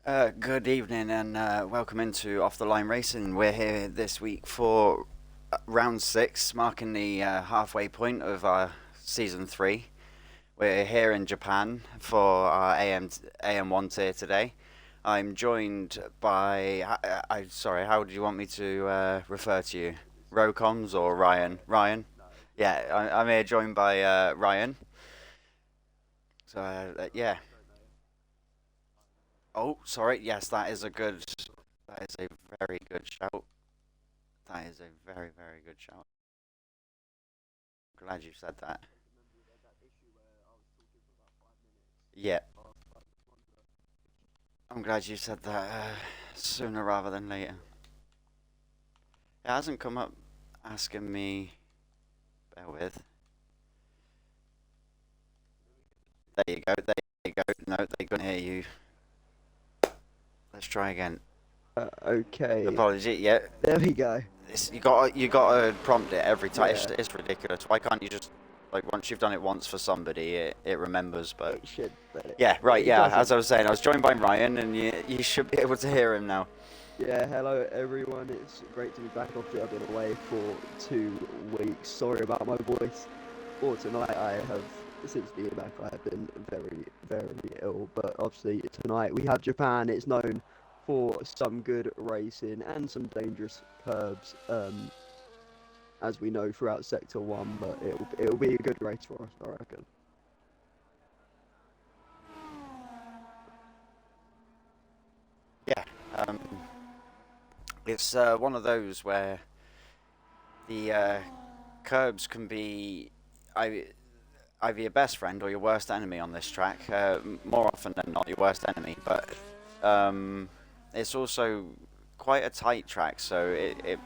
Good evening and welcome into Off the Line Racing. We're here this week for round six, marking the halfway point of our season three. We're here in Japan for our AM1 tier today. I'm joined by, sorry, how do you want me to refer to you? Rocoms or Ryan? Ryan? Yeah, I'm here joined by Ryan. So, yeah. Oh, sorry. Yes, that is a very good shout. That is a very, very good shout. Glad you said that. Yeah, I'm glad you said that sooner rather than later. It hasn't come up asking me. Bear with. There you go. There you go. No, they couldn't hear you. Let's try again. Okay, Apology. Yeah, there we go. you got to prompt it every time. Yeah, It's ridiculous. Why can't you just like once you've done it once for somebody, it remembers. But it should, but yeah, right. it Yeah, as doesn't. I was saying, I was joined by Ryan, and you should be able to hear him now. Yeah, hello everyone. It's great to be back. Obviously, I've been away for 2 weeks. Sorry about my voice. For tonight, I have since being back, I have been very, very ill. But obviously, tonight we have Japan. It's known for some good racing and some dangerous curbs, as we know throughout Sector One. But it'll be a good race for us, I reckon. Yeah. Um, it's one of those where the curbs can be ei- either your best friend or your worst enemy on this track. More often than not, your worst enemy. But it's also quite a tight track, so it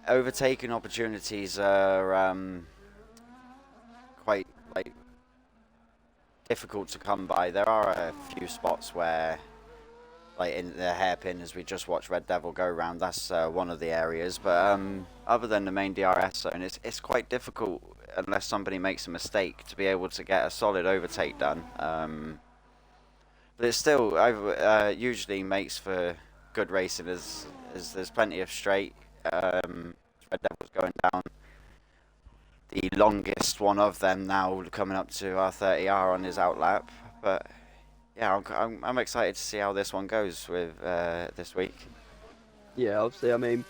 overtaking opportunities are quite like difficult to come by. There are a few spots where like in the hairpin as we just watched Red Devil go around. That's one of the areas, but other than the main DRS zone, it's quite difficult unless somebody makes a mistake to be able to get a solid overtake done. But it still usually makes for good racing as there's plenty of straight. Red Devil's going down the longest one of them now, coming up to our 30R on his outlap, but yeah, I'm excited to see how this one goes with this week. Yeah, obviously, I mean,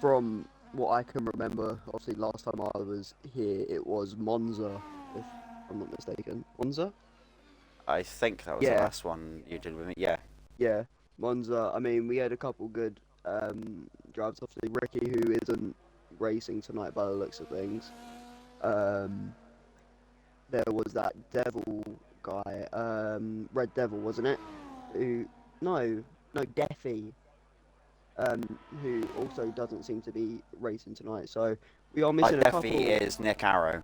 from what I can remember, obviously last time I was here, it was Monza, if I'm not mistaken. Monza? I think that was the Yeah, last one you did with me. Yeah, yeah, Monza. I mean, we had a couple good drives. Obviously, Ricky, who isn't racing tonight by the looks of things. Um, there was that Devil guy, Red Devil, wasn't it? Who? No, no, Deafy. Who also doesn't seem to be racing tonight. So we are missing a Definitely couple. is Nick Arrow.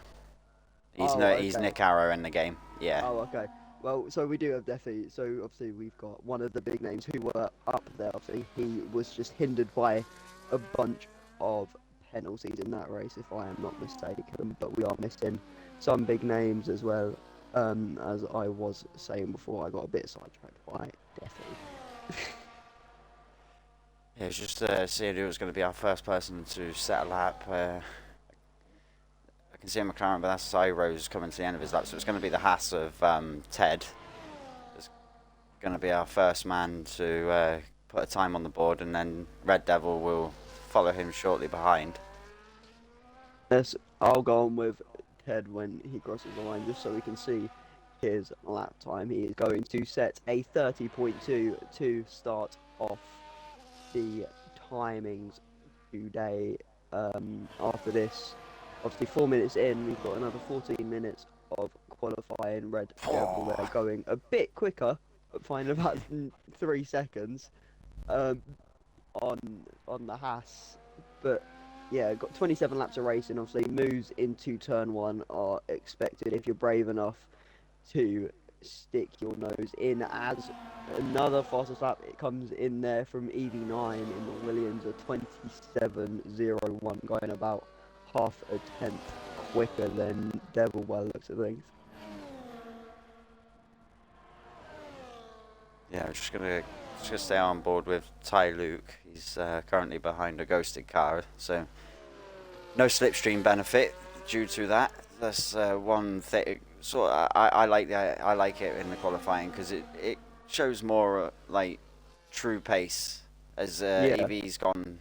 Oh, He's okay. Nick Arrow in the game. Yeah, Oh, okay. Well, so we do have Defi. So obviously we've got one of the big names who were up there. Obviously, he was just hindered by a bunch of penalties in that race, if I am not mistaken. But we are missing some big names as well. As I was saying before, I got a bit sidetracked by Defi. yeah. It's just seeing who was going to be our first person to set a lap. I can see a McLaren, but that's Cyro's coming to the end of his lap, so it's going to be the Haas of Ted. It's going to be our first man to put a time on the board, and then Red Devil will follow him shortly behind. Yes, I'll go on with Ted when he crosses the line, just so we can see his lap time. He is going to set a 30.2 to start off the timings today. After this, obviously 4 minutes in, we've got another 14 minutes of qualifying. Red Devil there going a bit quicker, but finding about 3 seconds um, on the Haas. But yeah, got 27 laps of racing. Obviously, moves into turn one are expected if you're brave enough to stick your nose in. As another fastest lap, it comes in there from EV9 in the Williams, a 27.01, going about half a tenth quicker than Devil by the looks of things. Yeah, I'm just gonna stay on board with Ty Luke. He's currently behind a ghosted car, so no slipstream benefit due to that. That's one thing. So I like I like it in the qualifying because it shows more like true pace as Yeah, EV's gone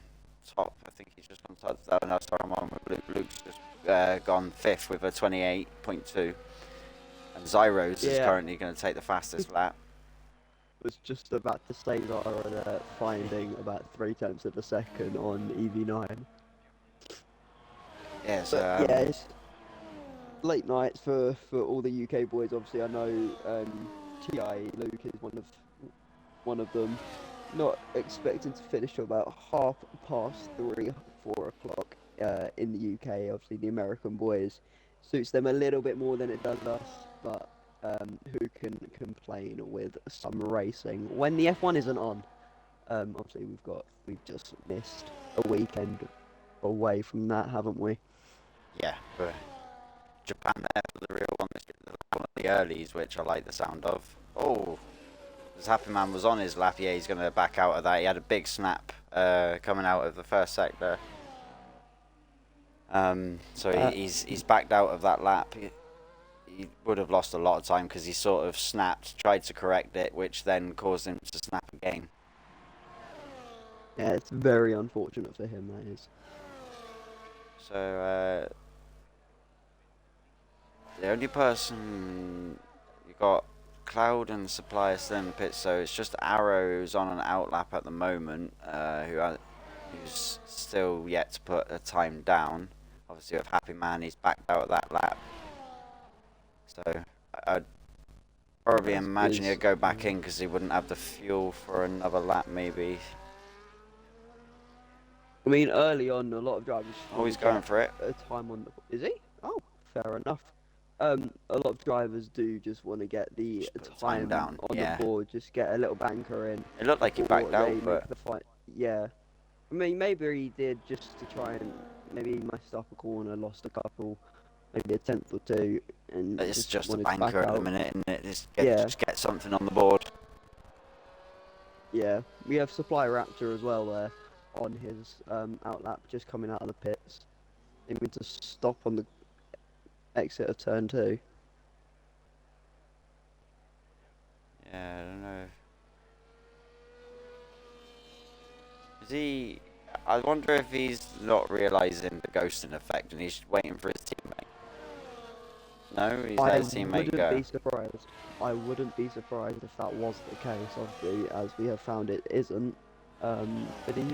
top. I think he's just gone top. Oh, no, sorry, I'm on with Luke. Luke's just gone fifth with a 28.2, and Zyros is yeah. currently going to take the fastest lap. Was just about to say that finding about 3/10 of a second on EV9. Yeah, so But yeah, it's late nights for all the UK boys. Obviously, I know TI Luke is one of them. Not expecting to finish till about 3:30, 4 o'clock in the UK. Obviously, the American boys suits them a little bit more than it does us, but who can complain with some racing when the F1 isn't on? Obviously, we've just missed a weekend away from that, haven't we? yeah, but Japan there for the real one. One of the earlies, which I like the sound of. Oh, this Happy Man was on his lap. Yeah, he's going to back out of that. He had a big snap coming out of the first sector. So he's backed out of that lap. He would have lost a lot of time because he sort of snapped, tried to correct it, which then caused him to snap again. Yeah, it's very unfortunate for him, that is. So the only person you got Cloud and Supplier still in the pit, so it's just Arrows on an out lap at the moment, who's still yet to put a time down. Obviously with Happy Man, he's backed out of that lap. So I'd probably imagine he'd go back in because he wouldn't have the fuel for another lap maybe. I mean, early on, a lot of drivers. Oh, he's going for it. A time on the. Is he? Oh, fair enough. A lot of drivers do just want to get the time down on the board, just get a little banker in. It looked like he backed out, but the fight. Yeah, I mean, maybe he did just to try and maybe he messed up a corner, lost a couple, maybe a tenth or two, and it's just a wanted to banker back at the out. minute, and it just get something on the board. Yeah, we have Supply Raptor as well there on his outlap, just coming out of the pits. Aiming to stop on the exit of turn 2. Yeah, I don't know. Is he? I wonder if he's not realising the ghosting effect and he's waiting for his teammate. No, he's let his teammate go. I wouldn't be surprised. I wouldn't be surprised if that was the case. Obviously, as we have found, it isn't. But he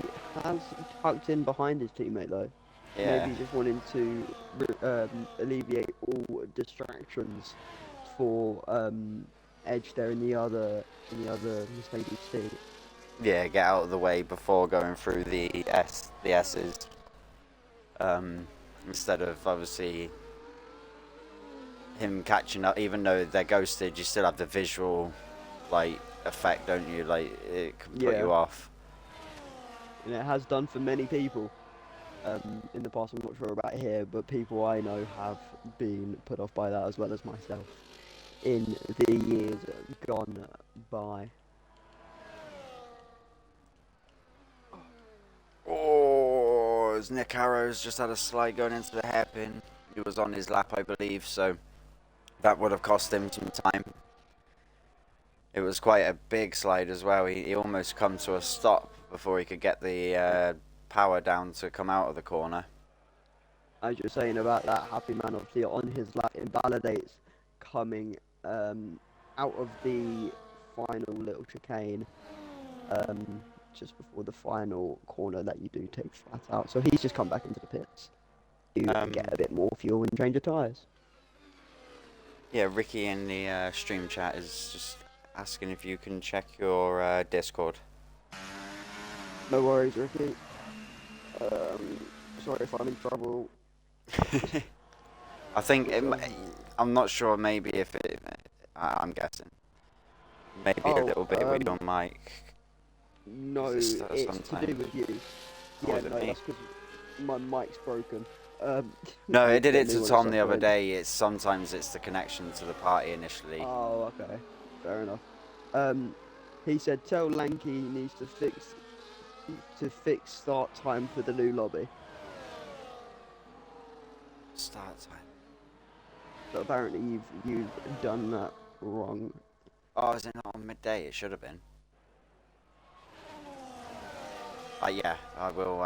has tucked in behind his teammate though. Yeah. Maybe just wanting to alleviate all distractions for Edge there in the other Mercedes seat. Yeah, get out of the way before going through the S's. Instead of obviously him catching up, even though they're ghosted, you still have the visual like effect, don't you? Like it can put you off. And it has done for many people. In the past, I'm not sure about here, but people I know have been put off by that as well as myself in the years gone by. Oh, Nick Arrows just had a slide going into the hairpin. He was on his lap, I believe, so that would have cost him some time. It was quite a big slide as well. He almost come to a stop before he could get the power down to come out of the corner. As you're saying about that, Happy Man obviously on his lap invalidates coming out of the final little chicane just before the final corner that you do take flat out. So he's just come back into the pits to get a bit more fuel and change of tyres. Yeah, Ricky in the stream chat is just asking if you can check your Discord. No worries, Ricky. Sorry if I'm in trouble. I think I'm not sure. Maybe if it, I'm guessing. Maybe a little bit with your mic. No, it's to do with you. Yeah, no, that's because my mic's broken. No, it did it to Tom the other day. Sometimes it's the connection to the party initially. Oh, okay, fair enough. He said, "Tell Lanky he needs to fix start time for the new lobby." Start time. But apparently you've done that wrong. Oh, is it not on midday? It should have been. Yeah, I will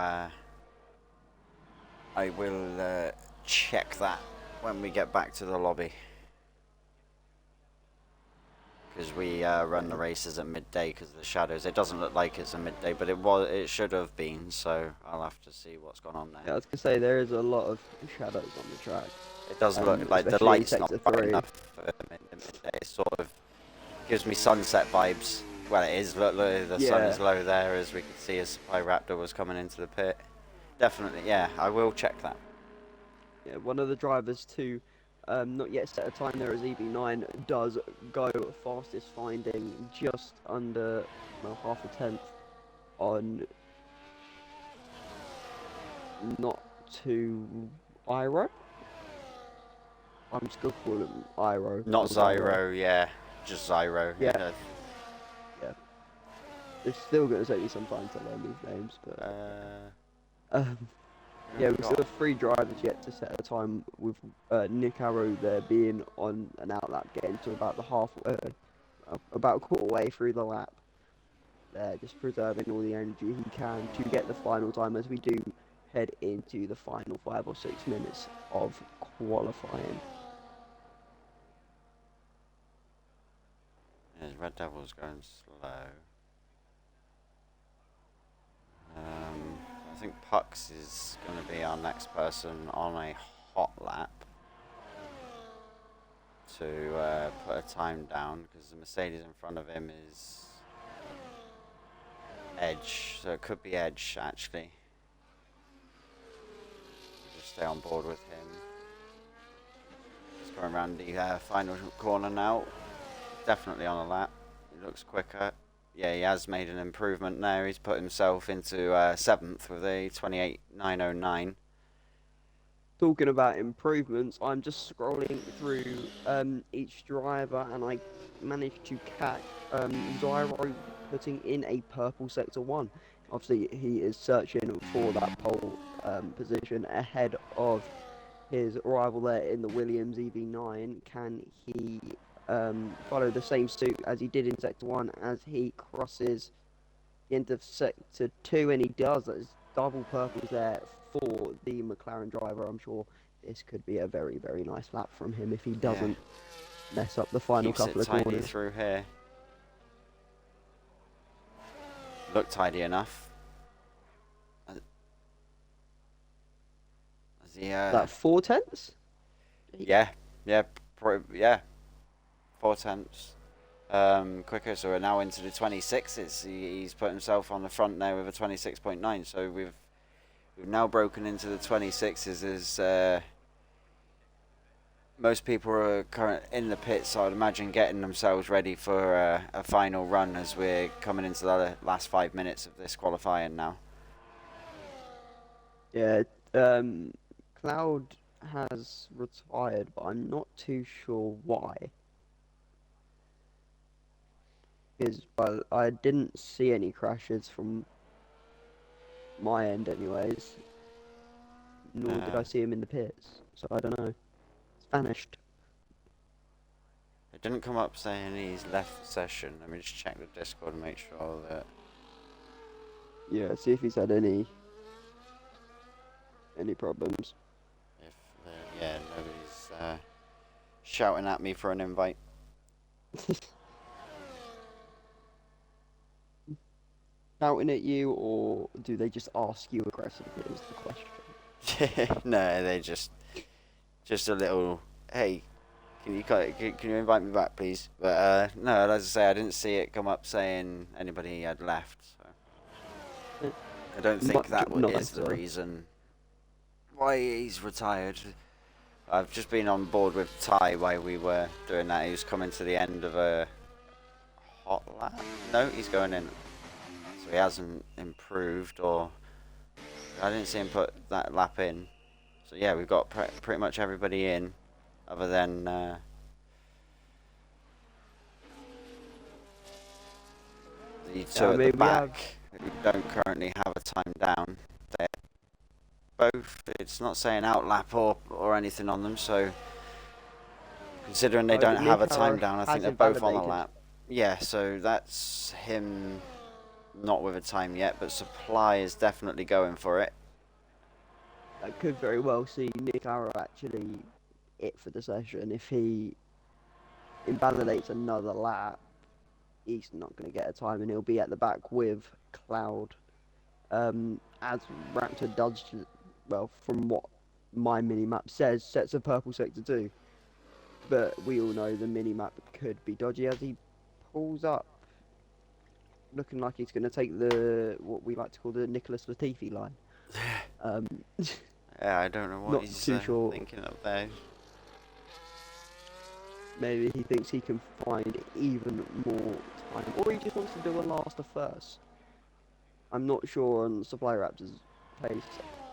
check that when we get back to the lobby. Because we run the races at midday because of the shadows. It doesn't look like it's a midday, but it should have been, so I'll have to see what's gone on there. Yeah, I was going to say, there is a lot of shadows on the track. It does look like the light's not bright enough for midday. It sort of gives me sunset vibes. Well, it is. Look, the sun is low there, as we could see as Spy Raptor was coming into the pit. Definitely, yeah, I will check that. Yeah, one of the drivers to not yet set a time there as EB9 does go fastest, finding just under half a tenth on not to Iro. I'm just gonna call him Iro. Not Zyro, yeah, just Zyro. Yeah. Yeah. It's still gonna take me some time to learn these names, but yeah, we still have 3 drivers yet to set a time, with Nick Arrow there being on an outlap, getting to about about a quarter way through the lap. There, just preserving all the energy he can to get the final time, as we do head into the final 5 or 6 minutes of qualifying. Yeah, Red Devil's going slow. I think Pux is going to be our next person on a hot lap to put a time down, because the Mercedes in front of him is Edge, so it could be Edge actually. Just stay on board with him. Just going around the final corner now. Definitely on a lap. He looks quicker. Yeah, he has made an improvement now. He's put himself into 7th with a 28.909. Talking about improvements, I'm just scrolling through each driver, and I managed to catch Zyro putting in a purple sector 1. Obviously, he is searching for that pole position ahead of his rival there in the Williams EV9. Can he follow the same suit as he did in sector 1 as he crosses the end of sector 2? And he does. There's double purples there for the McLaren driver. I'm sure this could be a very, very nice lap from him if he doesn't mess up the final couple of corners. Through here. Look tidy enough. That 4 tenths? Yeah. 4 tenths. Quicker, so we're now into the 26s. He's put himself on the front there with a 26.9. So we've now broken into the 26s as most people are in the pits, so I'd imagine getting themselves ready for a final run as we're coming into the last 5 minutes of this qualifying now. Yeah, Cloud has retired, but I'm not too sure why. Well, I didn't see any crashes from my end anyways, nor did I see him in the pits, so I don't know. It's vanished. It didn't come up saying he's left the session. Let me just check the Discord and make sure that... Yeah, see if he's had any problems. Yeah, nobody's shouting at me for an invite. Shouting at you, or do they just ask you aggressively is the question? No, they just a little, hey, can you invite me back, please? But no, as I say, I didn't see it come up saying anybody had left. So I don't think that is the reason why he's retired. I've just been on board with Ty while we were doing that. He was coming to the end of a hot lap. No, he's going in. So he hasn't improved, or I didn't see him put that lap in. So yeah, we've got pretty much everybody in, other than The two I at mean, the we have. back who don't currently have a time down, they're both, it's not saying outlap or anything on them, so considering they Oh, don't but have Nick a time Arrow down, I think has they're both on the invalidated. lap. Yeah, so that's him not with a time yet, but Supply is definitely going for it. I could very well see Nick Arrow actually it for the session. If he invalidates another lap, he's not going to get a time, and he'll be at the back with Cloud. As Raptor does, well, from what my mini-map says, sets a purple sector 2. But we all know the mini-map could be dodgy as he pulls up, looking like he's going to take what we like to call the Nicholas Latifi line. Um, Yeah, I don't know what not he's too sure. thinking up there. Maybe he thinks he can find even more time, or he just wants to do a last of first. I'm not sure on Supply Raptor's pace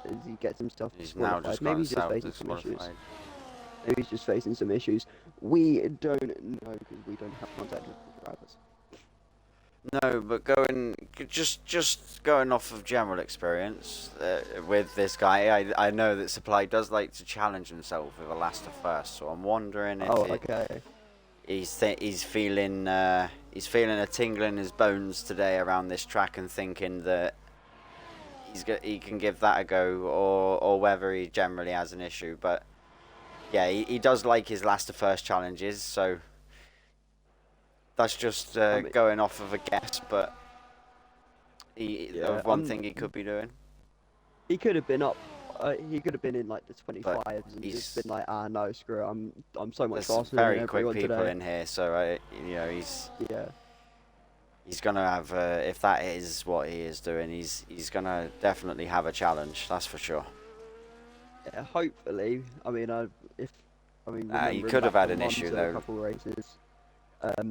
as he gets himself He's now disqualified. just got Maybe he's just himself facing some issues. disqualified. Maybe he's just facing some issues. We don't know because we don't have contact with the drivers. No, but just going off of general experience with this guy, I know that Supply does like to challenge himself with a last to first. So I'm wondering if Okay. he's feeling a tingle in his bones today around this track and thinking that he can give that a go, or whether he generally has an issue. But yeah, he does like his last to first challenges, so. That's just going off of a guess, but one thing he could be doing. He could have been up. He could have been in like the 25s and just been like, no, screw it. I'm so much faster than everyone today. Very quick people in here, so he's gonna have. If that is what he is doing, he's gonna definitely have a challenge. That's for sure. Yeah, hopefully. I mean, he could have had an issue though. A couple races.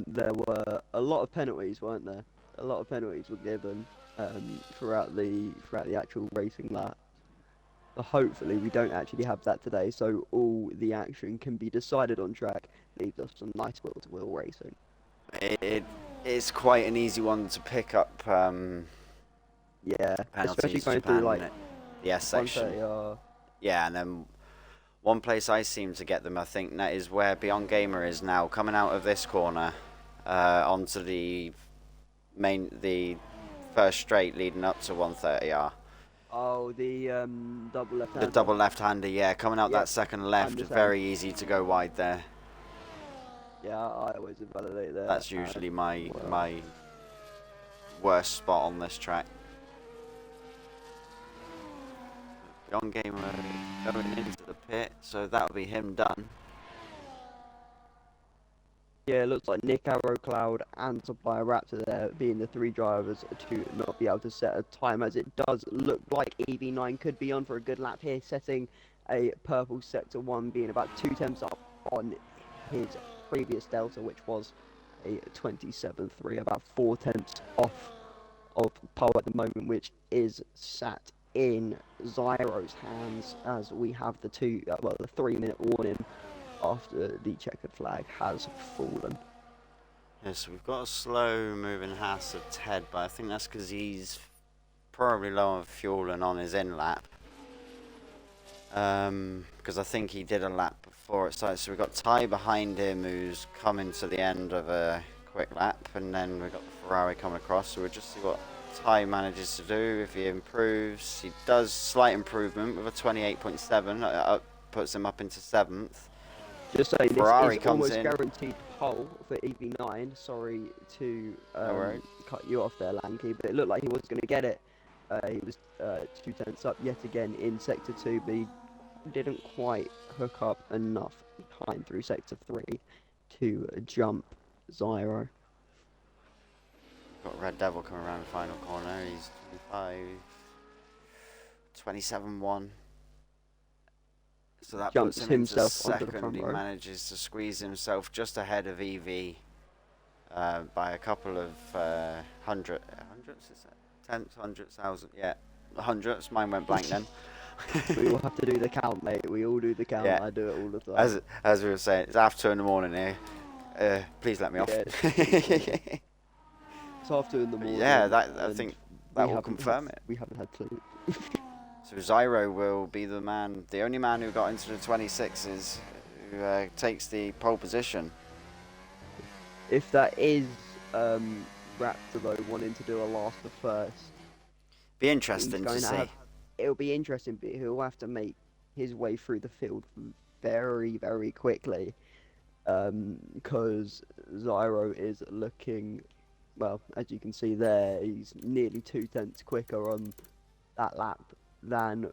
There were a lot of penalties, weren't there? A lot of penalties were given throughout the actual racing lap. But hopefully we don't actually have that today, so all the action can be decided on track. Leaves us some nice wheel-to-wheel racing. It's quite an easy one to pick up. Yeah, especially to going Japan, through like the S section. Yeah, and then one place I seem to get them, I think, that is where Beyond Gamer is now, coming out of this corner onto the first straight leading up to 130R. Oh, the double left-hander. The double left-hander, yeah, coming out that second left, very easy to go wide there. Yeah, I always invalidate that. That's usually my worst spot on this track. Beyond Gamer going into the pit, so that'll be him done. Yeah, it looks like Nick Arrow, Cloud, and Supply Raptor there being the three drivers to not be able to set a time, as it does look like EV9 could be on for a good lap here, setting a purple sector 1, being about 2 tenths up on his previous delta, which was a 27.3, about 4 tenths off of pole at the moment, which is sat in Zyro's hands, as we have the 3-minute warning after the checkered flag has fallen. Yes, we've got a slow moving Haas of Ted, but I think that's because he's probably low on fuel and on his in lap. Because I think he did a lap before it started. So we've got Ty behind him who's coming to the end of a quick lap, and then we've got the Ferrari coming across, so we'll just see what Ty manages to do. If he improves, he does slight improvement with a 28.7, puts him up into 7th. Just saying, Ferrari this is comes almost in. guaranteed pole for EV9. Sorry to cut you off there, Lanky, but it looked like he was going to get it. He was 2 tenths up yet again in Sector 2, but he didn't quite hook up enough time through Sector 3 to jump Zyro. Got Red Devil coming around the final corner. He's 27.1. So that Jumps puts him into himself onto the second. front He row. manages to squeeze himself just ahead of EV by a couple of hundredths, is that? Tenths, hundredths, thousand, yeah, hundredths. Mine went blank then. We all have to do the count, mate. We all do the count. Yeah. I do it all the time. As we were saying, it's after 2 in the morning here. Please let me off. Yeah. It's half 2 in the But morning. yeah, that I And think we that will haven't had confirm it. we haven't had sleep. So Zyro will be the man, the only man who got into the 26s, who takes the pole position. If that is Raptor though wanting to do a last to first, Be he's interesting to going to see. have. It'll be interesting, but he'll have to make his way through the field very, very quickly. Because Zyro is looking, well, as you can see there, he's nearly 2/10 quicker on that lap than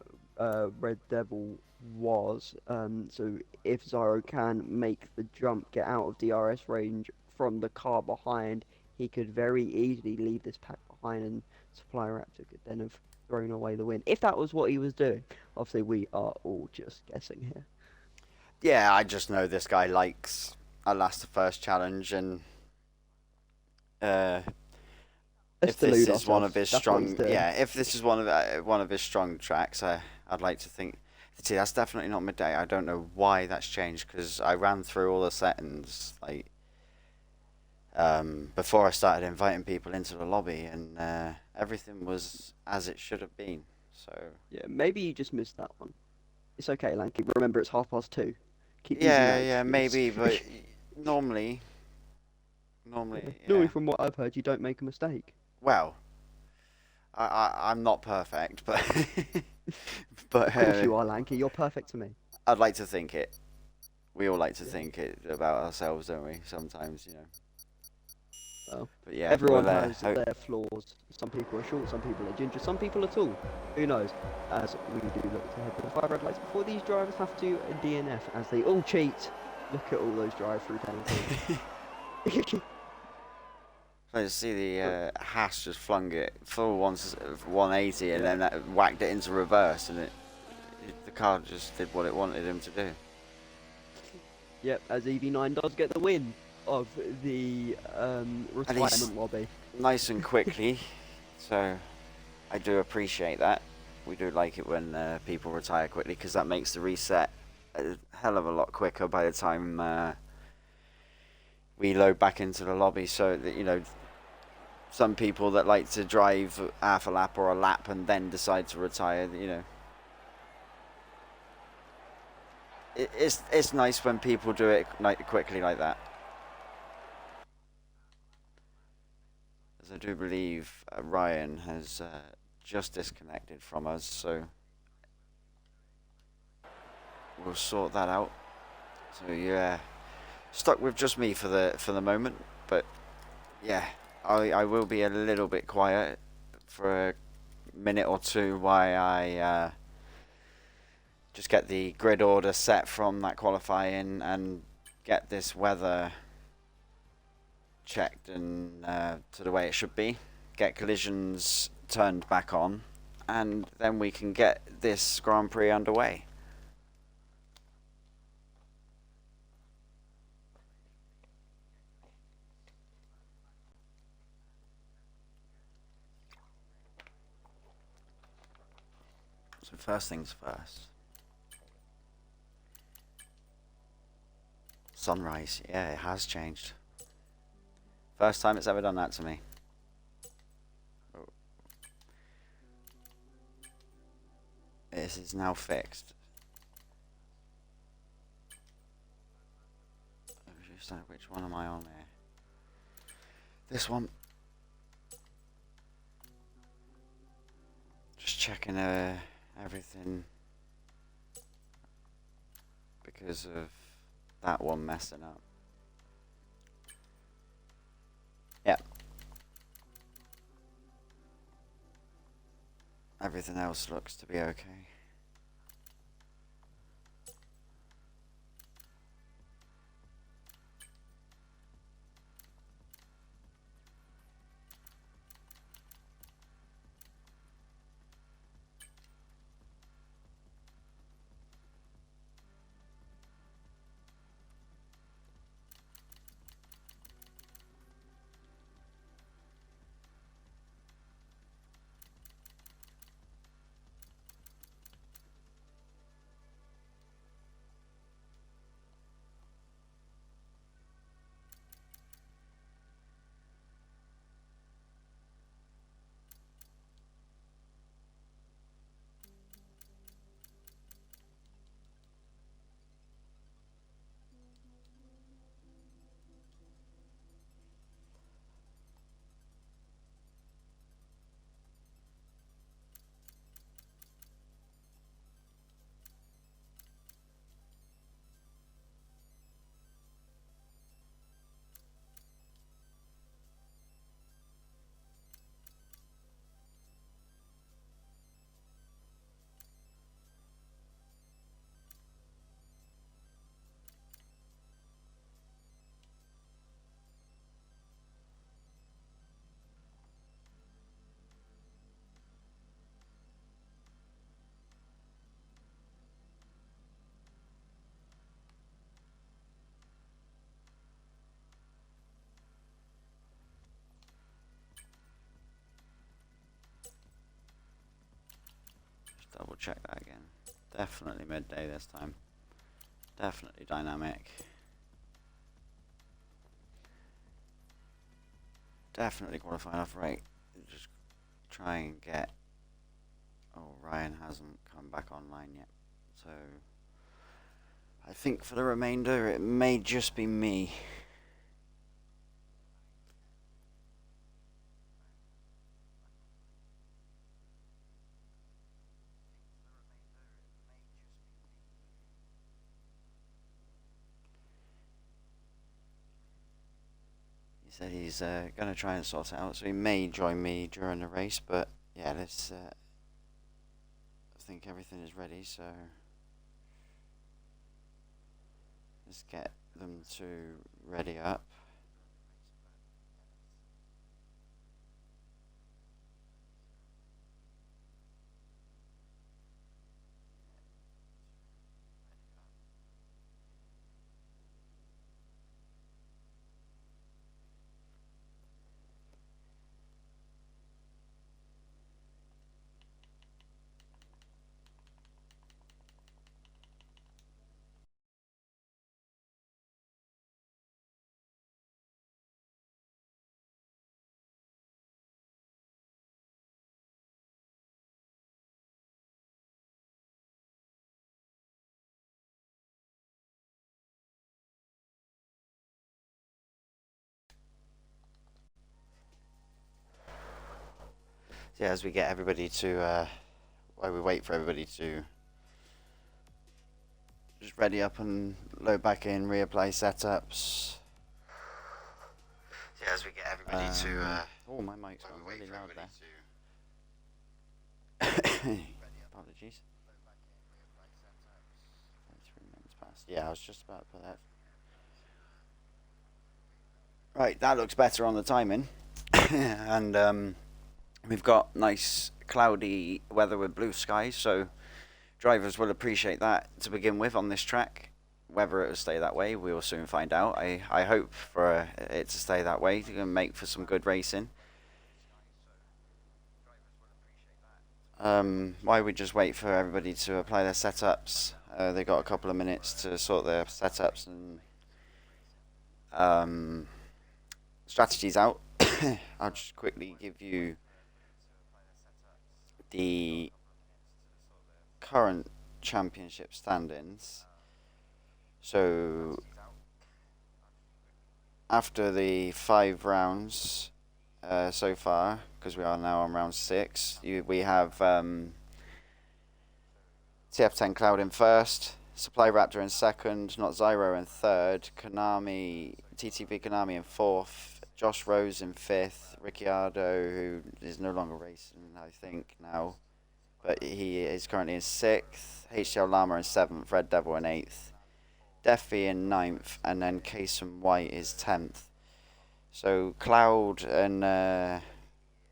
Red Devil was. So if Zyro can make the jump, get out of DRS range from the car behind, he could very easily leave this pack behind, and Supply Raptor could then have thrown away the win. If that was what he was doing. Obviously, we are all just guessing here. Yeah, I just know this guy likes a last to first challenge, and Let's if this delude is one ourselves. of his That's what he's strong, doing. yeah, if this is one of his strong tracks, I'd like to think. See, that's definitely not midday. I don't know why that's changed, because I ran through all the settings like before I started inviting people into the lobby, and everything was as it should have been. So Yeah, maybe you just missed that one. It's okay, Lanky. Remember, it's 2:30. Keep using yeah, that yeah, excuse. maybe, but normally, Normally, yeah. from what I've heard, you don't make a mistake. Well, I'm not perfect, but but Of course you are, Lanky. You're perfect to me. I'd like to think it. We all like to think it about ourselves, don't we? Sometimes, you know. Well, But yeah, everyone we'll has their flaws. Some people are short, some people are ginger, some people are tall. Who knows? As we do look to head to the 5 red lights before these drivers have to DNF as they all cheat. Look at all those drive-through penalties. Let's see the Haas just flung it full 180 and then that whacked it into reverse, and the car just did what it wanted him to do. Yep, as EV9 does get the win of the retirement lobby. Nice and quickly, so I do appreciate that. We do like it when people retire quickly, because that makes the reset a hell of a lot quicker by the time we load back into the lobby. So that, you know, some people that like to drive half a lap or a lap and then decide to retire, you know, it's nice when people do it quickly like that. As I do believe Ryan has just disconnected from us, so we'll sort that out. So yeah, stuck with just me for the moment, but yeah, I will be a little bit quiet for a minute or two while I just get the grid order set from that qualifying and get this weather checked and to the way it should be, get collisions turned back on, and then we can get this Grand Prix underway. So first things first. Sunrise, yeah, it has changed. First time it's ever done that to me. Oh. This is now fixed. Which one am I on here? This one. Just checking everything because of that one messing up. Yeah. Everything else looks to be okay. check that again. Definitely midday this time. Definitely dynamic. Definitely qualifying off rate. Just try and get... Oh, Ryan hasn't come back online yet. So I think for the remainder it may just be me. He said he's going to try and sort it out, so he may join me during the race, but yeah, let's... I think everything is ready, so let's get them to ready up. So yeah, as we get everybody to, while we wait for everybody to just ready up and load back in, reapply setups. So yeah, as we get everybody to, oh, my mic's gone really loud there. Apologies. 3 minutes past. Yeah, I was just about to put that. Right, that looks better on the timing. And we've got nice cloudy weather with blue skies, so drivers will appreciate that to begin with on this track. Whether it will stay that way, we will soon find out. I hope for it to stay that way to make for some good racing. While we just wait for everybody to apply their setups, they've got a couple of minutes to sort their setups and strategies out. I'll just quickly give you the current championship standings. So after the 5 rounds so far, because we are now on round 6, we have TF10 Cloud in first, Supply Raptor in second, Not Zyro in third, TTV Konami in fourth, Josh Rose in fifth, Ricciardo, who is no longer racing, I think, now, but he is currently in sixth, HCL Llama in seventh, Red Devil in eighth, Deffy in ninth, and then Kason White is 10th. So Cloud and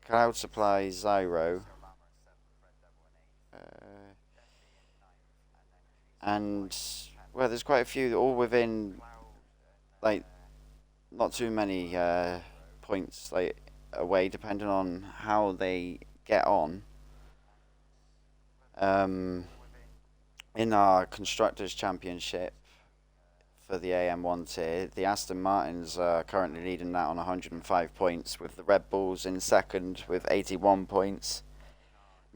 Cloud Supply Zyro. And well, there's quite a few all within like not too many points like away, depending on how they get on. In our Constructors Championship for the AM1 tier, the Aston Martins are currently leading that on 105 points, with the Red Bulls in second with 81 points.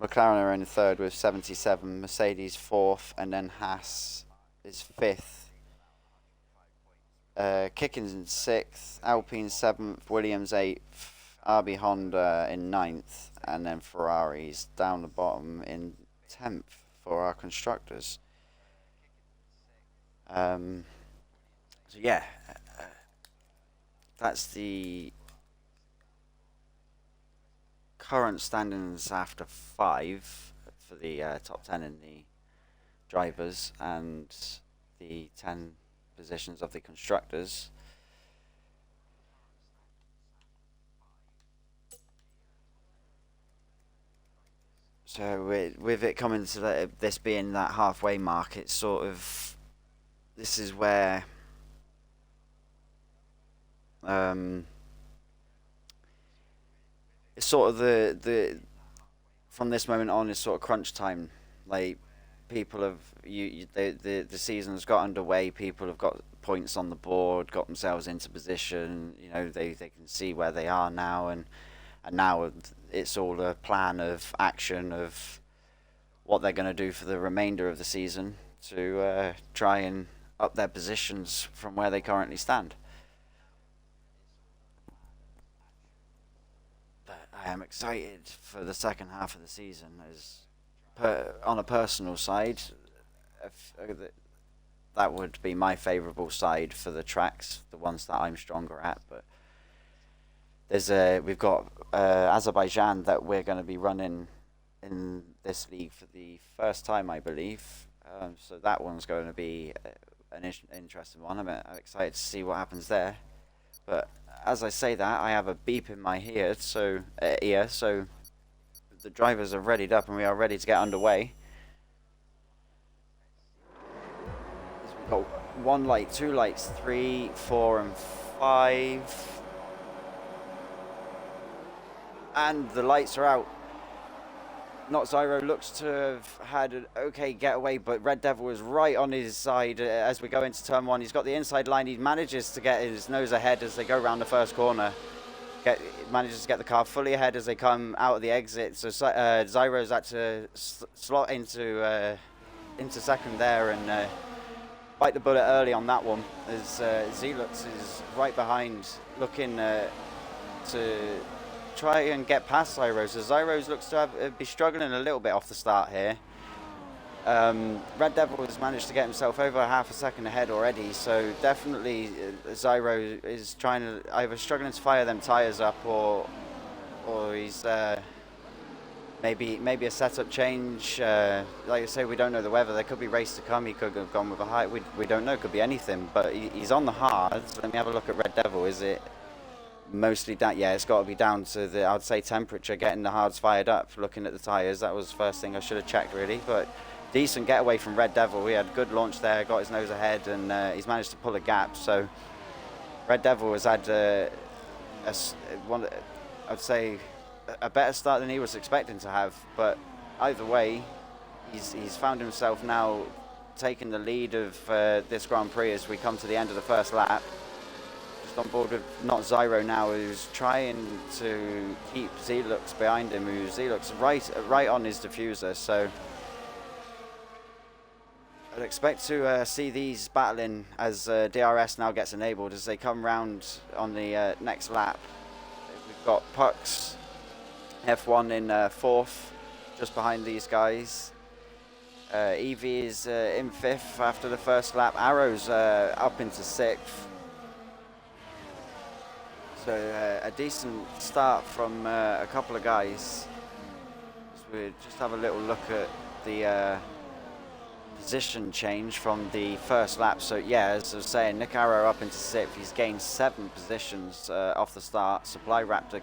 McLaren are in third with 77, Mercedes fourth, and then Haas is fifth. Kickins in sixth, Alpine seventh, Williams eighth, RB Honda in ninth, and then Ferrari's down the bottom in 10th for our constructors. So yeah, that's the current standings after 5 for the top 10 in the drivers and the 10 positions of the constructors. So with it coming to this being that halfway mark, it's sort of, this is where it's sort of the from this moment on is sort of crunch time Like, people have the season's got underway. People have got points on the board, got themselves into position. You know, they can see where they are now, and now it's all a plan of action of what they're going to do for the remainder of the season to try and up their positions from where they currently stand. But I am excited for the second half of the season. On a personal side, if, that would be my favourable side for the tracks, the ones that I'm stronger at. But we've got Azerbaijan that we're going to be running in this league for the first time, I believe. So that one's going to be an interesting one. I'm excited to see what happens there. But as I say that, I have a beep in my ear, so the drivers are readied up and we are ready to get underway. We've got 1 light, 2 lights, 3, 4 and 5. And the lights are out. Not Zyro looks to have had an okay getaway, but Red Devil is right on his side as we go into turn 1. He's got the inside line. He manages to get his nose ahead as they go around the first corner. Manages to get the car fully ahead as they come out of the exit. So Zyro's had to slot into second there and bite the bullet early on that one. As Zelux is right behind, looking to try and get past Zyros. So Zyros looks to be struggling a little bit off the start here. Red Devil has managed to get himself over half a second ahead already, so definitely Zyro is trying to either struggling to fire them tyres up or he's maybe a setup change. Like I say, we don't know the weather. There could be race to come. He could have gone with a high. We don't know. It could be anything. But he's on the hards. Let me have a look at Red Devil. Is it mostly down? Yeah, it's got to be down to the, I'd say, temperature, getting the hards fired up. Looking at the tyres, that was the first thing I should have checked really. But decent getaway from Red Devil. He had good launch there, got his nose ahead, and he's managed to pull a gap. So Red Devil has had I'd say a better start than he was expecting to have. But either way, he's found himself now taking the lead of this Grand Prix as we come to the end of the first lap. Just on board with not Zyro now, who's trying to keep Zelux behind him. Zelux right on his diffuser. So I'd expect to see these battling as DRS now gets enabled as they come round on the next lap. We've got Pucks F1 in fourth, just behind these guys. EV is in fifth after the first lap. Arrow's up into sixth. So a decent start from a couple of guys. So we just have a little look at the position change from the first lap. So yeah, as I was saying, Nick Arrow up into sixth. He's gained 7 positions off the start. Supply Raptor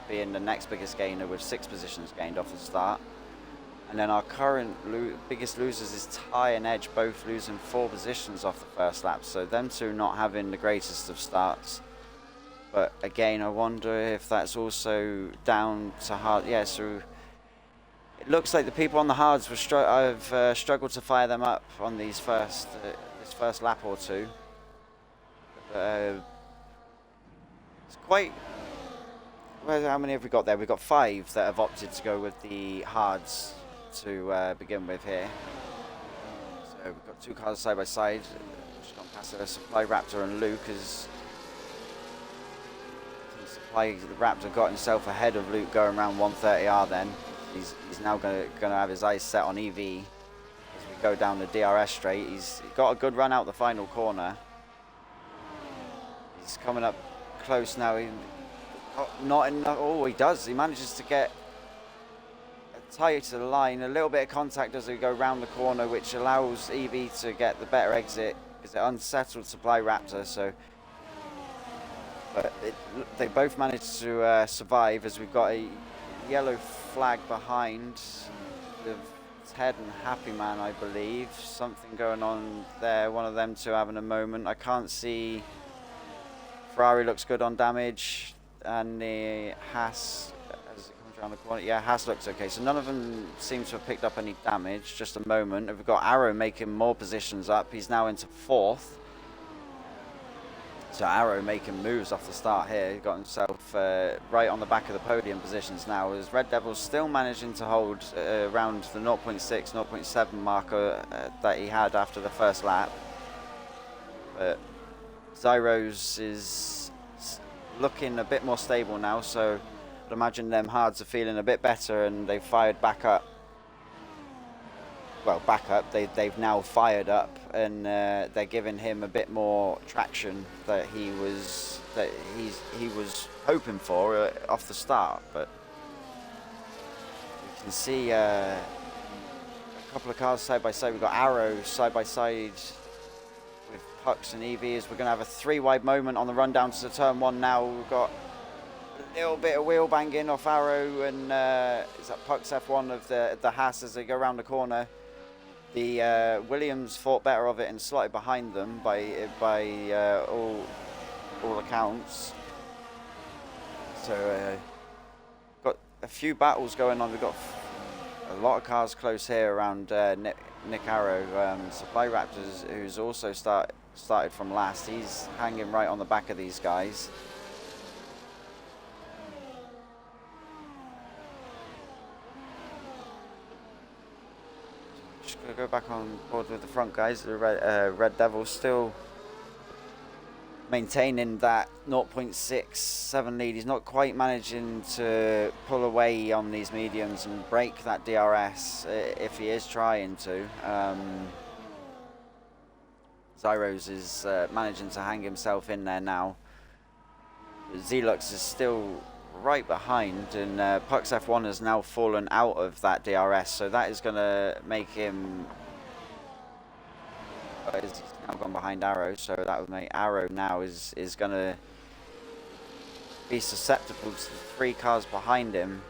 being the next biggest gainer with 6 positions gained off the start. And then our current biggest losers is Ty and Edge, both losing 4 positions off the first lap. So them two not having the greatest of starts. But again, I wonder if that's also down to hard. Yeah, so it looks like the people on the hards have struggled to fire them up on this first lap or two. It's quite. Well, how many have we got there? We've got 5 that have opted to go with the hards to begin with here. So we've got 2 cars side by side. Just gone past the Supply Raptor and Luke as Supply Raptor got himself ahead of Luke going around 130R then. He's now going to have his eyes set on EV as we go down the DRS straight. He's got a good run out the final corner. He's coming up close now. Not enough. Oh, he does. He manages to get tight to the line. A little bit of contact as we go round the corner, which allows EV to get the better exit because it unsettled Supply Raptor. So, but they both managed to survive as we've got a yellow flag behind with Ted and Happy Man, I believe. Something going on there. One of them two having a moment. I can't see. Ferrari looks good on damage, and the Haas as it comes around the corner. Yeah, Haas looks okay. So none of them seem to have picked up any damage. Just a moment. We've got Arrow making more positions up. He's now into 4th. So Arrow making moves off the start here. He got himself right on the back of the podium positions now. As Red Devil's still managing to hold around the 0.6, 0.7 marker that he had after the first lap. But Zyros is looking a bit more stable now, so I'd imagine them hards are feeling a bit better and they've fired back up. Well, back up, they've now fired up and they're giving him a bit more traction that he was hoping for off the start. But you can see a couple of cars side by side. We've got Arrow side by side with Pucks and EVs. We're going to have a 3-wide moment on the run down to the turn 1 now. We've got a little bit of wheel banging off Arrow and is that Pucks F1 of the Haas as they go around the corner. The Williams thought better of it and slotted behind them by all accounts. So got a few battles going on. We've got a lot of cars close here around Nick Arrow. Supply Raptors, who's also started from last. He's hanging right on the back of these guys. Just gonna go back on board with the front guys. The Red Devils still maintaining that 0.67 lead. He's not quite managing to pull away on these mediums and break that DRS if he is trying to. Zyros is managing to hang himself in there now. Zelux is still right behind, and Pucks F1 has now fallen out of that DRS, so that is going to make him... he's now gone behind Arrow, so that would make Arrow now is going to be susceptible to the 3 cars behind him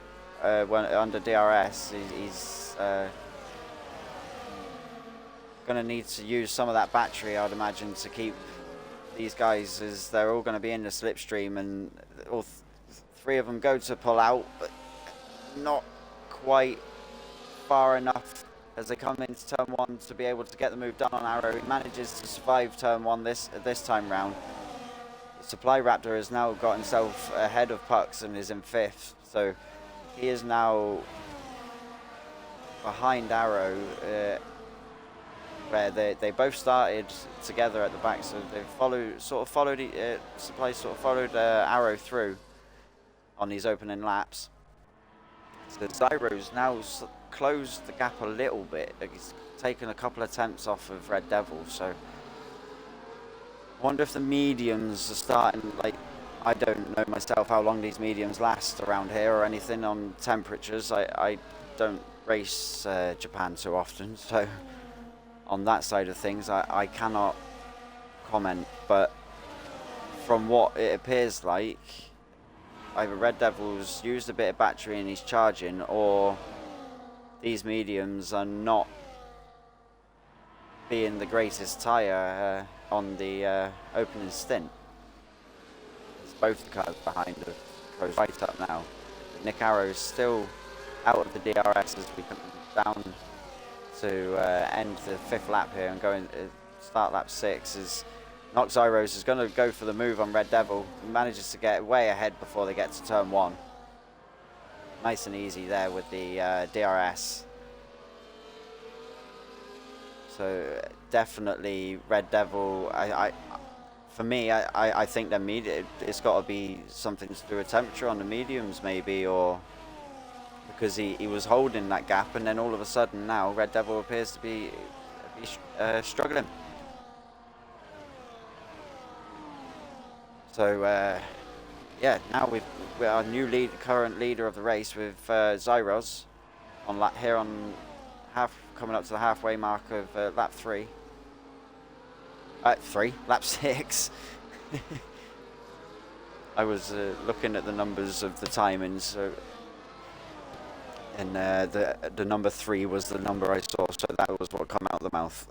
when under DRS. He's going to need to use some of that battery, I'd imagine, to keep these guys, as they're all going to be in the slipstream, and all 3 of them go to pull out, but not quite far enough as they come into turn 1 to be able to get the move done on Arrow. He manages to survive turn 1 this time round. The Supply Raptor has now got himself ahead of Pucks and is in 5th, so he is now behind Arrow, where they both started together at the back, so they Supply sort of followed Arrow through on these opening laps. So Zyro's now closed the gap a little bit. He's taken a couple of attempts off of Red Devil, so I wonder if the mediums are starting, like, I don't know myself how long these mediums last around here or anything on temperatures. I don't race Japan too often, so on that side of things I cannot comment, but from what it appears like, either Red Devil's used a bit of battery and he's charging, or these mediums are not being the greatest tyre on the opening stint. It's both the cars behind have closed right up now. Nick Arrow's still out of the DRS as we come down to end the 5th lap here and go start lap 6. As Nox Zyros is going to go for the move on Red Devil. He manages to get way ahead before they get to turn 1. Nice and easy there with the DRS. So definitely Red Devil, for me, I think it's got to be something to do with temperature on the mediums maybe, or because he was holding that gap, and then all of a sudden now Red Devil appears to be struggling. So yeah, now we're our new current leader of the race with Zyros on coming up to the halfway mark of lap 3. Lap 6. I was looking at the numbers of the timings, so, and the number 3 was the number I saw, so that was what come out of the mouth.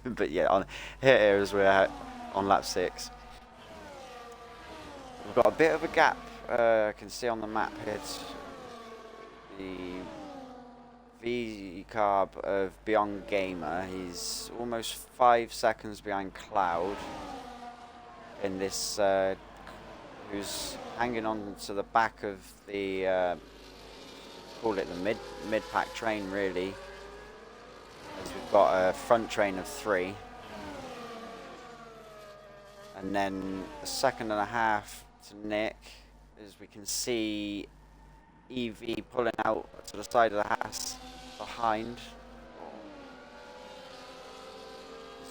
But yeah, here as we're at, on lap 6. We've got a bit of a gap, I can see on the map here. the V carb of Beyond Gamer. He's almost 5 seconds behind Cloud in this, who's hanging on to the back of the, call it the mid-pack train really, as we've got a front train of 3. And then a second and a half to Nick, as we can see EV pulling out to the side of the Haas behind.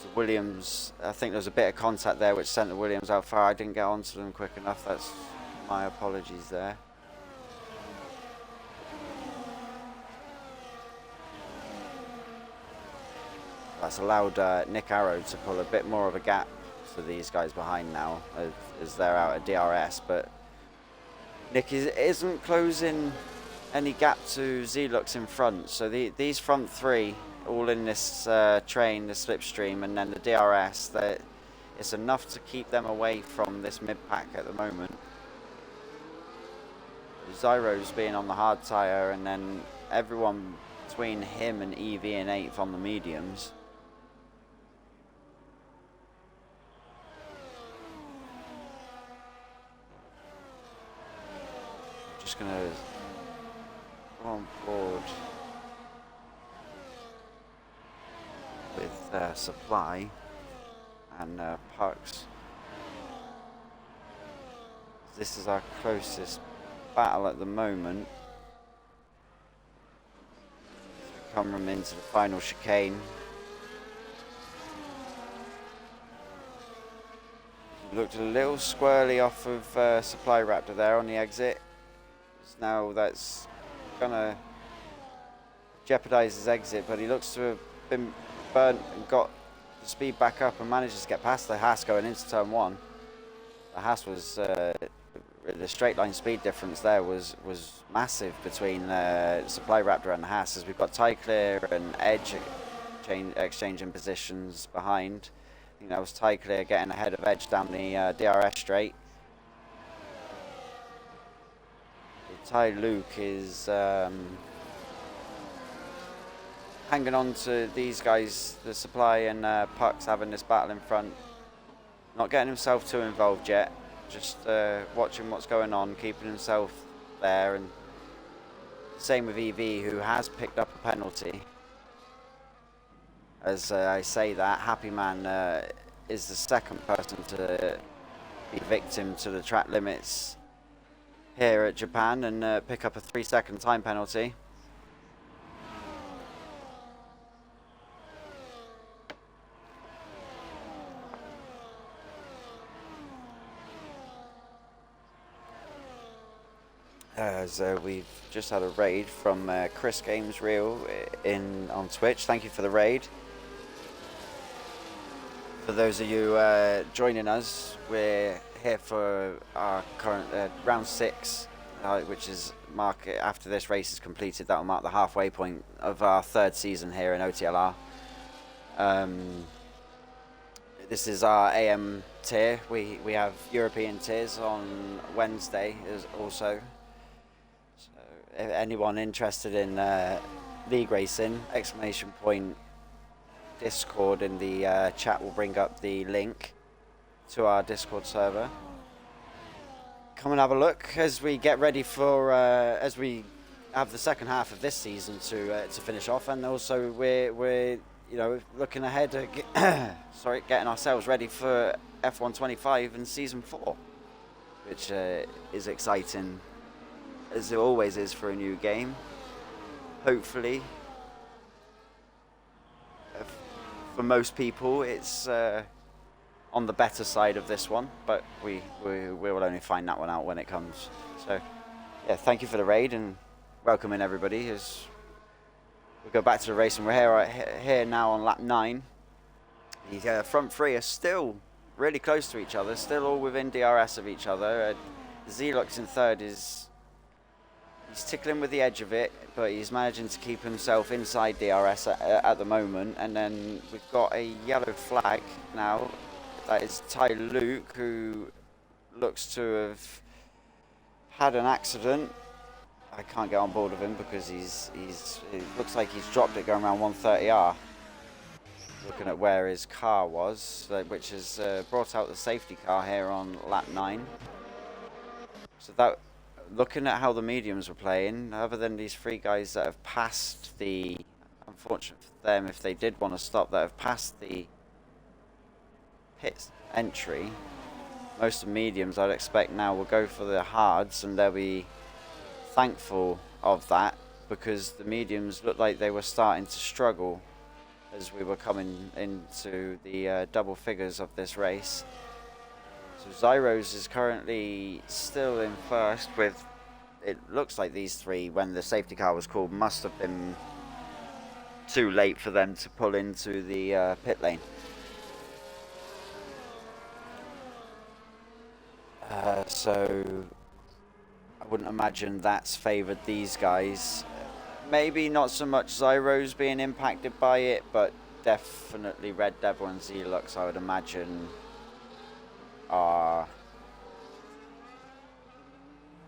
The Williams, I think there was a bit of contact there which sent the Williams out far. I didn't get onto them quick enough. That's my apologies there. That's allowed Nick Arrow to pull a bit more of a gap for these guys behind now, as they're out at DRS. But Nick isn't closing any gap to Zelux in front. So these front 3, all in this train, the slipstream, and then the DRS, that it's enough to keep them away from this mid-pack at the moment. Zyro's being on the hard tyre, and then everyone between him and EV and 8th on the mediums. Just gonna go on board with Supply and Pucks. This is our closest battle at the moment. Come into the final chicane. Looked a little squirrely off of Supply Raptor there on the exit. Now that's gonna jeopardize his exit, but he looks to have been burnt and got the speed back up and manages to get past the Haas going into turn 1. The Haas was the straight line speed difference there was massive between Supply Raptor and the Haas, as we've got Tie Clear and Edge exchanging positions behind. I think that was Tie Clear getting ahead of Edge down the DRS straight. Ty Luke is hanging on to these guys, the Supply and Pucks, having this battle in front. Not getting himself too involved yet, just watching what's going on, keeping himself there. And same with EV, who has picked up a penalty. As I say that, Happy Man is the second person to be victim to the track limits here at Japan and pick up a 3-second time penalty. As we've just had a raid from Chris Games Real on Twitch. Thank you for the raid. For those of you joining us, we're here for our current round 6, which is after this race is completed, that will mark the halfway point of our 3rd season here in OTLR. This is our AM tier. We have European tiers on Wednesday also. So if anyone interested in league racing, Discord in the chat will bring up the link to our Discord server. Come and have a look as we get ready for as we have the second half of this season to finish off, and also we're looking ahead at getting ourselves ready for F1 25 and season 4, which is exciting as it always is for a new game. Hopefully, for most people, it's on the better side of this one, but we will only find that one out when it comes. So yeah, thank you for the raid and welcoming everybody as we go back to the race. And we're here now on lap 9. The front 3 are still really close to each other, still all within DRS of each other. Zelux in 3rd he's tickling with the edge of it, but he's managing to keep himself inside DRS at the moment. And then we've got a yellow flag now. That is Ty Luke, who looks to have had an accident. I can't get on board with him because it looks like he's dropped it going around 130R. Looking at where his car was, which has brought out the safety car here on lap 9. So that, looking at how the mediums were playing, other than these 3 guys that have passed the, unfortunate for them if they did want to stop, that have passed the pit entry, most of the mediums I'd expect now will go for the hards, and they'll be thankful of that because the mediums looked like they were starting to struggle as we were coming into the double figures of this race. So Zyros is currently still in first with, it looks like these 3, when the safety car was called, must have been too late for them to pull into the pit lane. So I wouldn't imagine that's favoured these guys. Maybe not so much Zyros being impacted by it, but definitely Red Devil and Zelux, I would imagine, are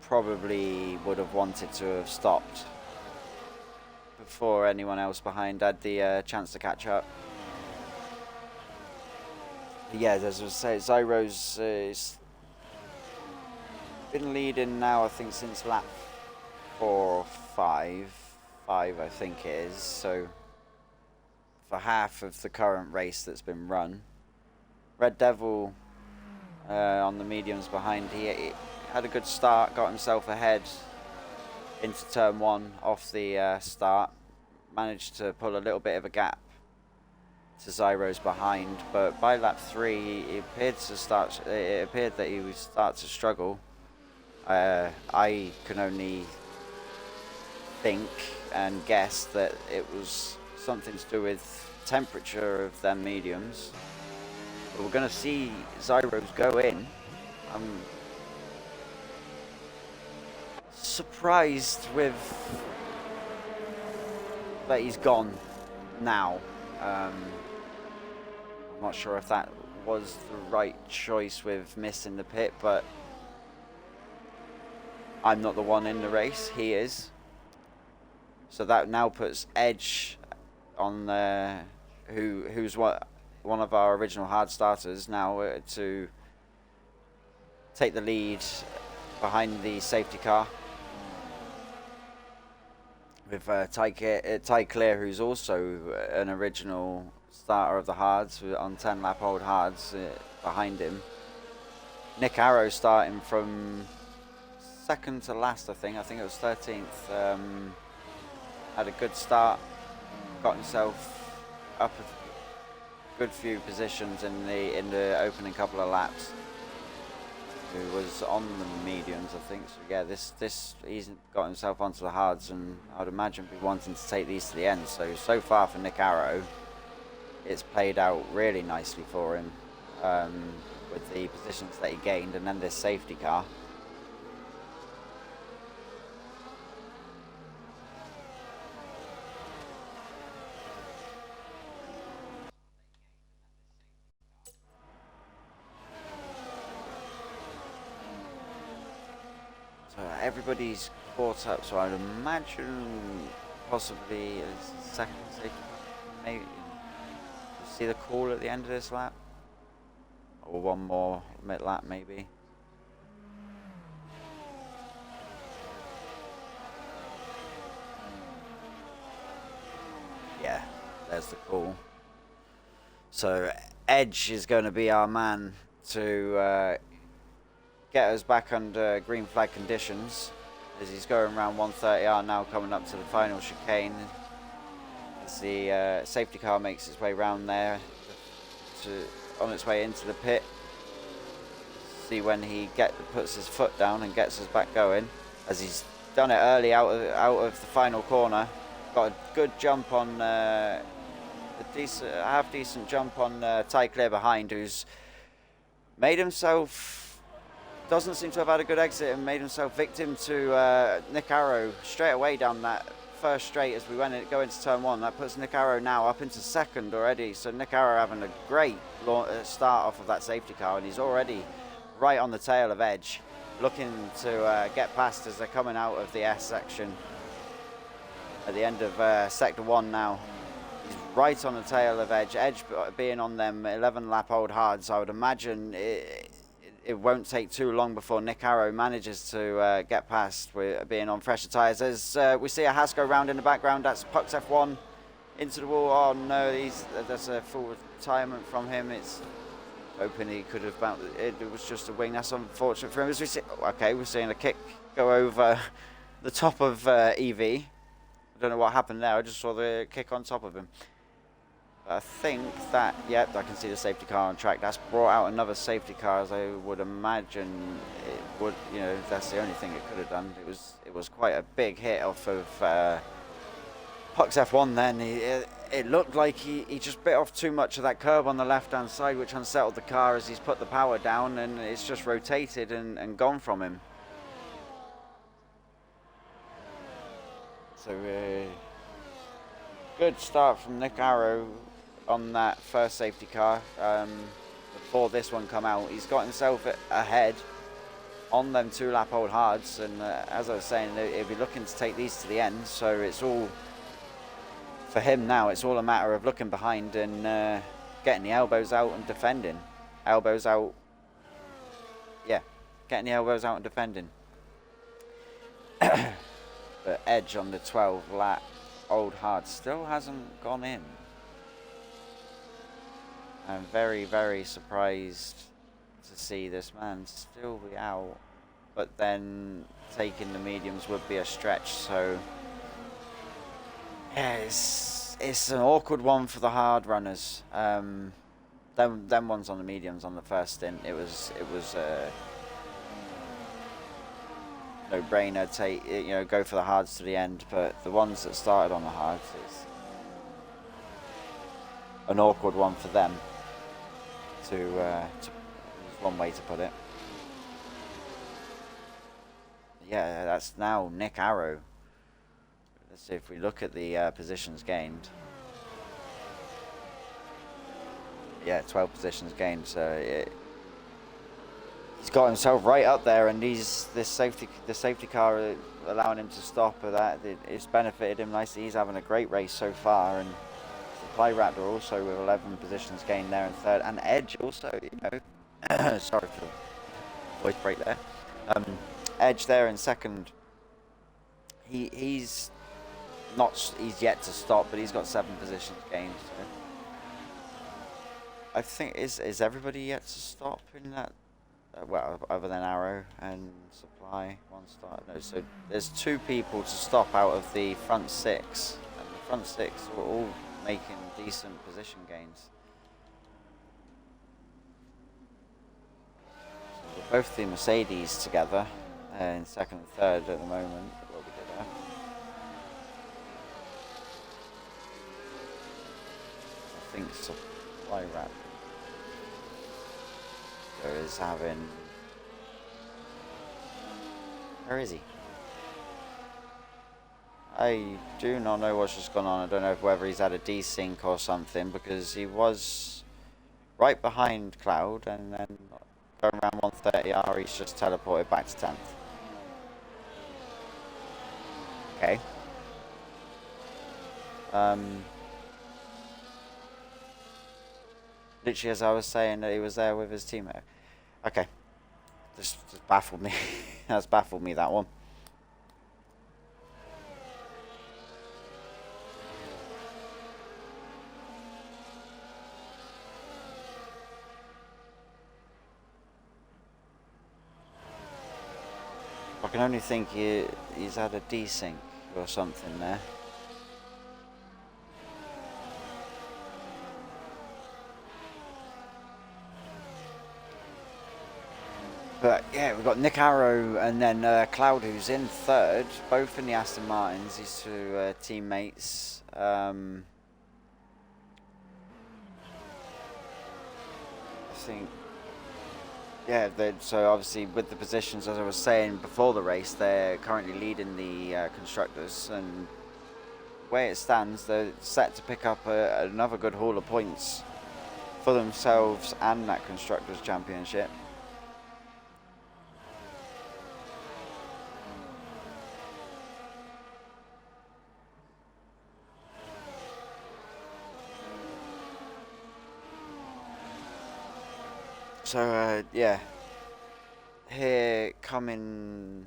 probably would have wanted to have stopped before anyone else behind had the chance to catch up. But yeah, as I say, Zyros is been leading now, I think, since lap 4 or 5. 5, I think it is. So for half of the current race that's been run, Red Devil on the mediums behind, he had a good start, got himself ahead into turn 1 off the start, managed to pull a little bit of a gap to Zyros behind, but by lap 3 it appeared that he would start to struggle. I can only think and guess that it was something to do with temperature of them mediums. But we're going to see Zyros go in. I'm surprised with that he's gone now. I'm not sure if that was the right choice with missing the pit, but I'm not the one in the race, he is. So that now puts Edge on who's one of our original hard starters now to take the lead behind the safety car. With Ty Clear, who's also an original starter of the hards on 10 lap old hards behind him. Nick Arrow starting from second to last, I think it was 13th. Had a good start, got himself up a good few positions in the opening couple of laps. Who was on the mediums, I think. So yeah, this he's got himself onto the hards, and I'd imagine be wanting to take these to the end. So far for Nick Arrow, it's played out really nicely for him with the positions that he gained, and then this safety car. Everybody's caught up, so I'd imagine possibly a second safety car, maybe. You see the call at the end of this lap, or one more mid lap maybe. Yeah, there's the call. So Edge is going to be our man to get us back under green flag conditions, as he's going around 130R now, coming up to the final chicane. As the safety car makes its way round there on its way into the pit. See when he puts his foot down and gets us back going, as he's done it early out of the final corner. Got a good jump on half decent jump on Ty Clear behind, who's made himself, doesn't seem to have had a good exit, and made himself victim to Nick Arrow straight away down that first straight as we go into turn 1. That puts Nick Arrow now up into second already. So Nick Arrow having a great start off of that safety car, and he's already right on the tail of Edge. looking to get past as they're coming out of the S section at the end of Sector 1 now. He's right on the tail of Edge. Edge being on them 11 lap old hards, I would imagine it won't take too long before Nick Arrow manages to get past with being on fresher tyres. As we see a Haas go round in the background, that's Puck's F1 into the wall. Oh no, that's a full retirement from him. It's hoping he could have bounced. It was just a wing. That's unfortunate for him. As we see, okay, we're seeing a kick go over the top of EV. I don't know what happened there. I just saw the kick on top of him. I think that, yep, I can see the safety car on track. That's brought out another safety car, as I would imagine it would. You know, that's the only thing it could have done. It was quite a big hit off of Puck's F1 then. It looked like he just bit off too much of that curb on the left-hand side, which unsettled the car as he's put the power down, and it's just rotated and gone from him. So, good start from Nick Arrow on that first safety car. Before this one come out, he's got himself ahead on them 2 lap old hards, and as I was saying, he'll be looking to take these to the end, so it's all for him now. It's all a matter of looking behind and getting the elbows out and defending. Elbows out, yeah, getting the elbows out and defending. But Edge on the 12 lap old hard still hasn't gone in. I'm very, very surprised to see this man still be out, but then taking the mediums would be a stretch, so yeah, it's an awkward one for the hard runners. Them ones on the mediums on the first stint, it was no-brainer, go for the hards to the end, but the ones that started on the hards, it's an awkward one for them to one way to put it. Yeah, that's now Nick Arrow. Let's see if we look at the positions gained. Yeah, 12 positions gained, so he's got himself right up there, and the safety car allowing him to stop. It's benefited him nicely. He's having a great race so far, and Supply Raptor also with 11 positions gained there in third, and Edge also, sorry for the voice break there. Edge there in second. He's yet to stop, but he's got 7 positions gained. So I think is everybody yet to stop in that? Well, other than Arrow and Supply, one start. No, so there's 2 people to stop out of the front 6, and the front 6 were all making decent position gains. So we're both the Mercedes together in second and third at the moment. What we did there. I think Supply Raptor is having. Where is he? I do not know what's just gone on. I don't know whether he's had a desync or something, because he was right behind Cloud, and then going around 130R, he's just teleported back to 10th. Okay. Literally, as I was saying, that he was there with his teammate. Okay. Just baffled me. That's baffled me, that one. I can only think he's had a desync or something there. But yeah, we've got Nick Arrow and then Cloud, who's in third, both in the Aston Martins, these 2 teammates. I think, yeah, so obviously with the positions, as I was saying before the race, they're currently leading the constructors, and the way it stands, they're set to pick up another good haul of points for themselves and that constructors championship. So, yeah. Here coming...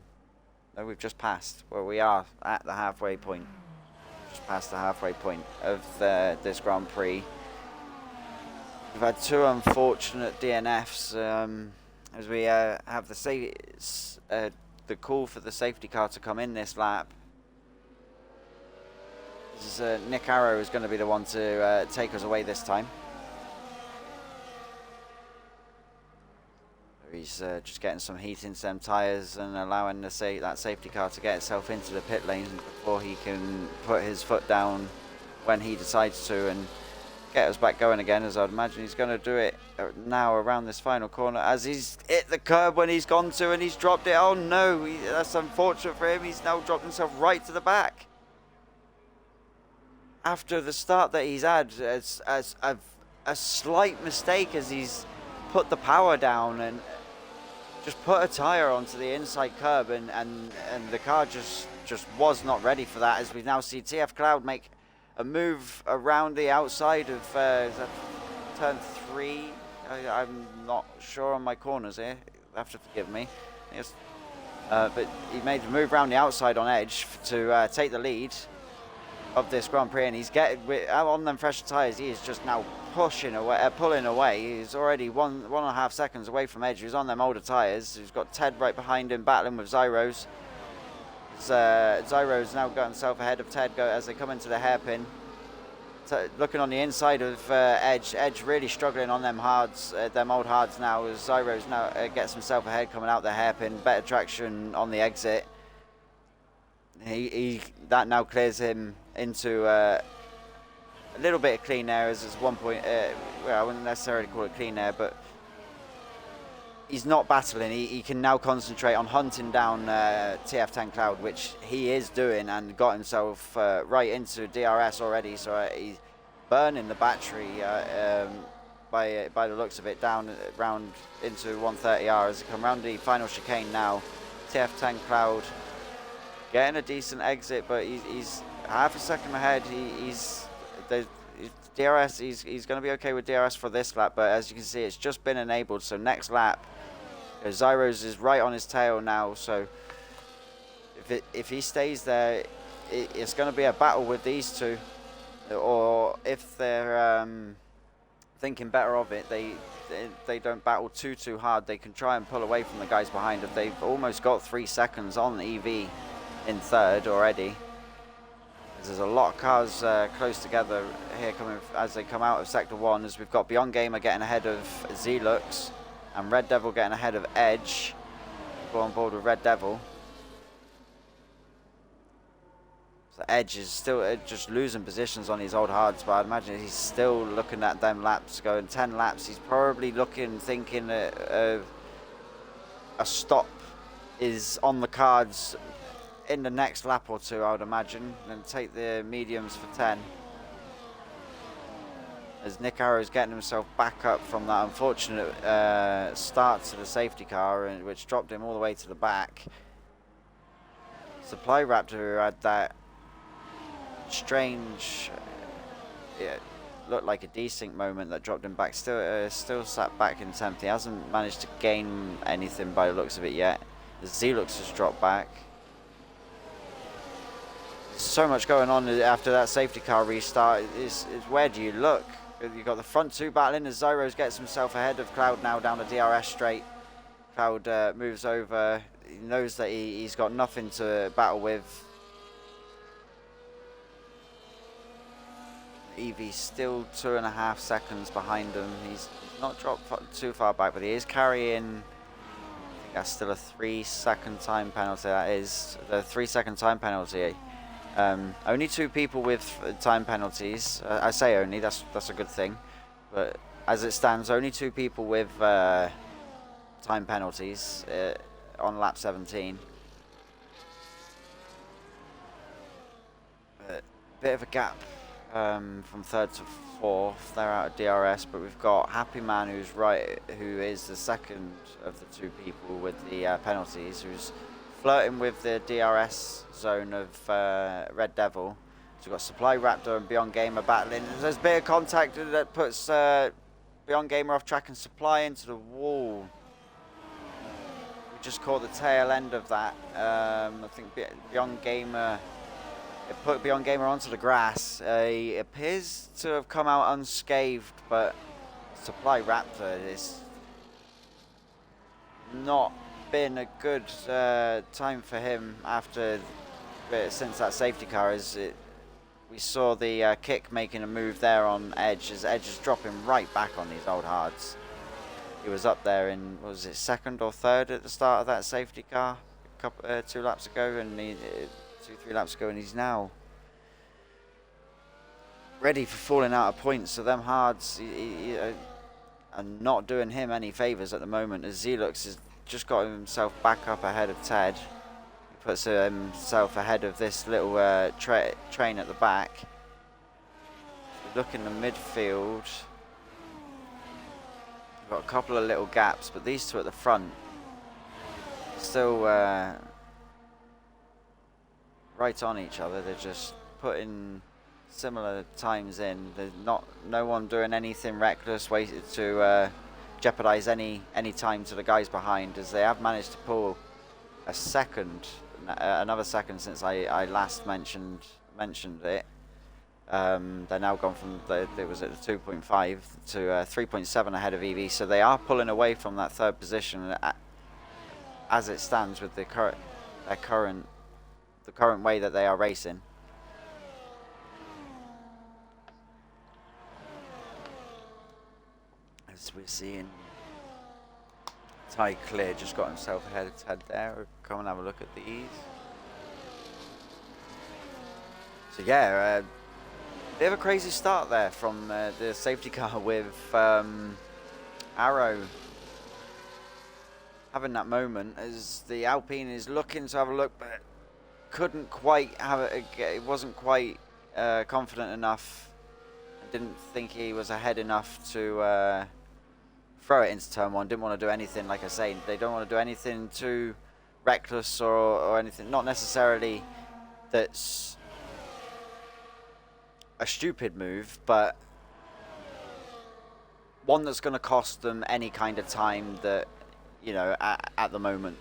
No, we've just passed. Well, we are at the halfway point. Just past the halfway point of this Grand Prix. We've had two unfortunate DNFs as we have the call for the safety car to come in this lap. This is, Nick Arrow is going to be the one to take us away this time. He's just getting some heat into them tyres and allowing that safety car to get itself into the pit lane before he can put his foot down when he decides to and get us back going again, as I'd imagine he's going to do it now around this final corner as he's hit the curb when he's gone to and he's dropped it. Oh no, that's unfortunate for him. He's now dropped himself right to the back. After the start that he's had, as a slight mistake as he's put the power down and just put a tyre onto the inside curb and the car just was not ready for that, as we now see TF Cloud make a move around the outside of is that turn 3? I'm not sure on my corners here, you have to forgive me. Yes. But he made a move around the outside on edge to take the lead of this Grand Prix, and he's getting on them fresher tyres. He is just now pulling away. He's already one and a half seconds away from edge. He's on them older tyres. He's got Ted right behind him, battling with Zyros. Zyro's now got himself ahead of Ted as they come into the hairpin. So looking on the inside of Edge really struggling on them old hards now, as Zyro's now gets himself ahead coming out the hairpin. Better traction on the exit. That now clears him into a little bit of clean air, as it's 1 point. Well, I wouldn't necessarily call it clean air, but he's not battling. He can now concentrate on hunting down TF10 Cloud, which he is doing, and got himself right into DRS already. So he's burning the battery by the looks of it down round into 130R as they come round the final chicane now. TF10 Cloud getting a decent exit, but he's half a second ahead. DRS, he's going to be okay with DRS for this lap, but as you can see, it's just been enabled. So next lap, Zyros is right on his tail now. So if he stays there, it's going to be a battle with these two. Or if they're thinking better of it, they don't battle too hard. They can try and pull away from the guys behind. If they've almost got 3 seconds on EV in third already. There's a lot of cars close together here coming as they come out of Sector 1, as we've got Beyond Gamer getting ahead of Zelux and Red Devil getting ahead of Edge. Go on board with Red Devil. So Edge is still just losing positions on his old hards, but I'd imagine he's still looking at them laps, going 10 laps. He's probably thinking a stop is on the cards in the next lap or two, I would imagine, and take the mediums for 10. As Nick Arrow's getting himself back up from that unfortunate start to the safety car, which dropped him all the way to the back. Supply Raptor, who had that strange, looked like a desync moment that dropped him back, still sat back in 10th. He hasn't managed to gain anything by the looks of it yet. The Zelux has dropped back. So much going on after that safety car restart. Is where do you look? You've got the front two battling as Zyros gets himself ahead of Cloud now down the DRS straight. Cloud moves over. He knows that he's got nothing to battle with. Evie's still 2.5 seconds behind him. He's not dropped too far back, but he is carrying. I think that's still a 3-second time penalty. That is the 3-second time penalty. Only 2 people with time penalties. I say only, that's a good thing. But as it stands, only 2 people with time penalties on lap 17. Bit of a gap from 3rd to 4th. They're out of DRS, but we've got Happy Man, who is the second of the 2 people with the penalties, who's flirting with the DRS zone of Red Devil. So we've got Supply Raptor and Beyond Gamer battling. There's a bit of contact that puts Beyond Gamer off track and Supply into the wall. We just caught the tail end of that. I think Beyond Gamer, it put Beyond Gamer onto the grass. He appears to have come out unscathed, but Supply Raptor is not been a good time for him after since that safety car. We saw the kick making a move there on Edge, as Edge is dropping right back on these old hards. He was up there in, what was it, second or third at the start of that safety car, 2 laps ago, and 2-3 laps ago, and he's now ready for falling out of points. So them hards are not doing him any favours at the moment, as Zelux has just got himself back up ahead of Ted. He puts himself ahead of this little train at the back. Look in the midfield. We've got a couple of little gaps, but these two at the front still right on each other. They're just putting similar times in. There's no one doing anything reckless, waited to jeopardize any time to the guys behind, as they have managed to pull another second since I last mentioned it. They're now gone from it was at the 2.5 to 3.7 ahead of EV, so they are pulling away from that third position as it stands with the current way that they are racing. As we're seeing, Ty Clear just got himself ahead of Ted there. We'll come and have a look at these. So yeah, they have a crazy start there from the safety car with Arrow having that moment as the Alpine is looking to have a look, but couldn't quite have it. It wasn't quite confident enough. I didn't think he was ahead enough to throw it into turn one. Didn't want to do anything, like I say, they don't want to do anything too reckless or anything. Not necessarily that's a stupid move, but one that's going to cost them any kind of time that, you know, at the moment.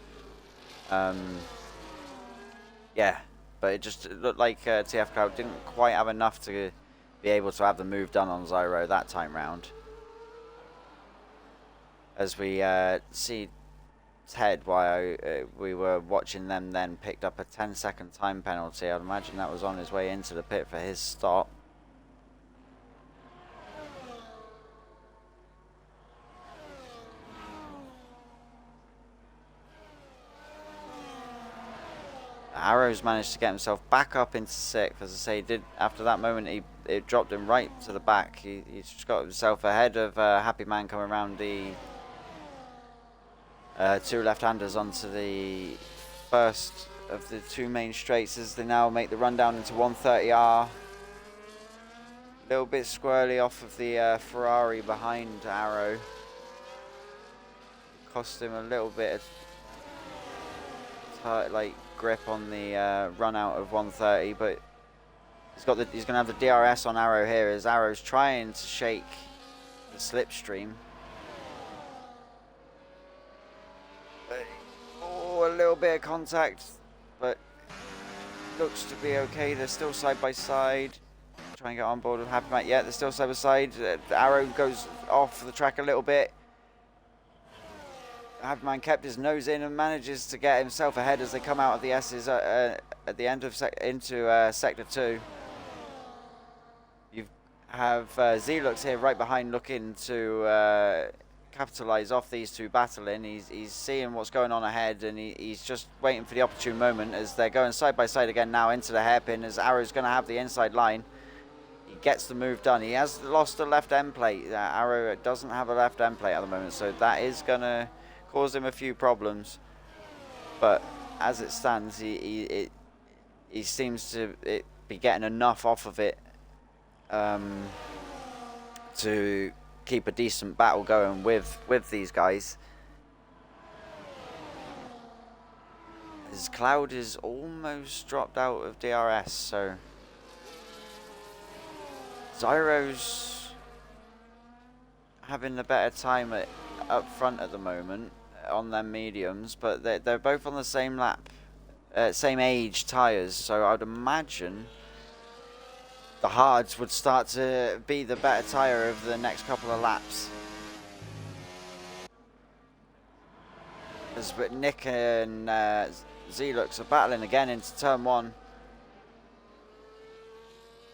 Yeah, but it just looked like TF Cloud didn't quite have enough to be able to have the move done on Zyro that time round. As we see Ted, while we were watching them then, picked up a 10-second time penalty. I'd imagine that was on his way into the pit for his stop. Arrows managed to get himself back up into 6th. As I say, did after that moment, it dropped him right to the back. He's just got himself ahead of Happy Man coming around the 2 left-handers onto the first of the 2 main straights, as they now make the run down into 130R. A little bit squirrely off of the Ferrari behind Arrow. Cost him a little bit of grip on the run out of 130, but he's going to have the DRS on Arrow here, as Arrow's trying to shake the slipstream. Oh, a little bit of contact, but looks to be okay. They're still side by side. Try and get on board with Happy Man. Yeah, they're still side by side. Arrow goes off the track a little bit. Happy Man kept his nose in and manages to get himself ahead as they come out of the S's at the end of into Sector 2. You have Zelux here right behind, looking to capitalise off these two battling. He's seeing what's going on ahead, and he's just waiting for the opportune moment as they're going side by side again now into the hairpin, as Arrow's going to have the inside line. He gets the move done. He has lost a left end plate. Arrow doesn't have a left end plate at the moment, so that is going to cause him a few problems. But as it stands, he seems to be getting enough off of it to keep a decent battle going with these guys. His Cloud is almost dropped out of DRS, so Zyro's having the better time up front at the moment on their mediums, but they're both on the same lap, same age tyres, so I'd imagine the hards would start to be the better tyre over the next couple of laps. As Nick and Zelux are battling again into turn 1.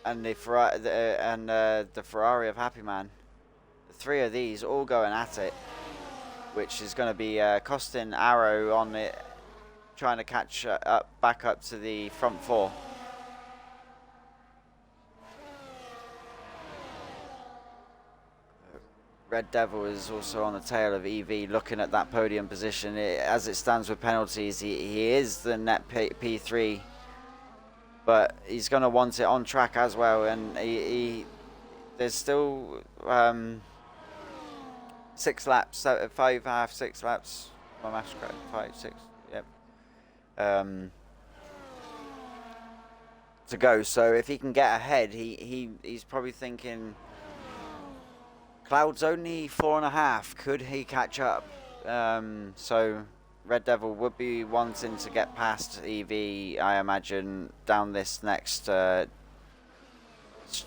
And the Ferrari of Happy Man. The 3 of these all going at it, which is going to be costing Arrow on it, trying to catch back up to the front 4. Red Devil is also on the tail of EV, looking at that podium position. As it stands with penalties, he is the net P3, but he's going to want it on track as well. And there's still 6 laps, 5.5, 6 laps. My maths correct. 5, 6. Yep. To go. So if he can get ahead, he's probably thinking. Cloud's only 4.5. Could he catch up? So Red Devil would be wanting to get past EV, I imagine, down this next as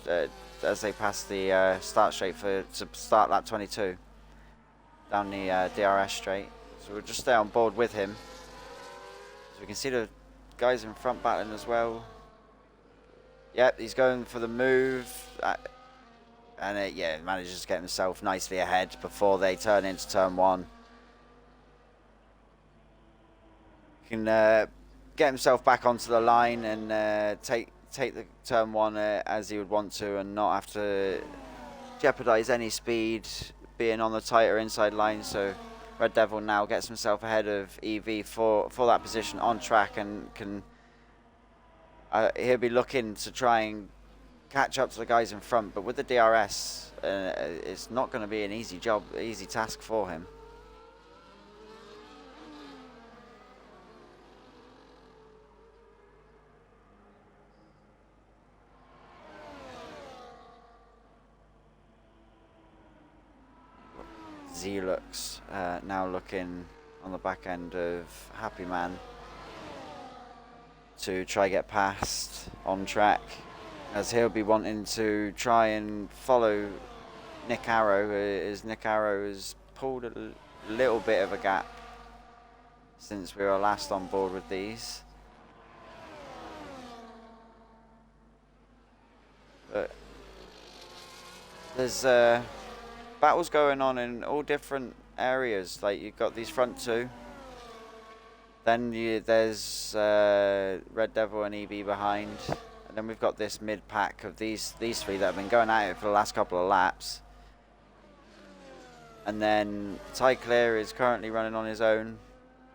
they pass the start straight to start lap 22 down the DRS straight. So we'll just stay on board with him. So we can see the guys in front battling as well. Yep, he's going for the move. And yeah, manages to get himself nicely ahead before they turn into turn 1. Can get himself back onto the line and take the turn 1 as he would want to, and not have to jeopardize any speed being on the tighter inside line. So Red Devil now gets himself ahead of EV for that position on track, and can he'll be looking to try and catch up to the guys in front, but with the DRS, it's not going to be an easy task for him. Zelux now looking on the back end of Happy Man to try get past on track, as he'll be wanting to try and follow Nick Arrow, as Nick Arrow has pulled a little bit of a gap since we were last on board with these. But there's battles going on in all different areas. Like, you've got these front 2. Then there's Red Devil and EB behind. And then we've got this mid-pack of these 3 that have been going at it for the last couple of laps. And then Ty Clear is currently running on his own.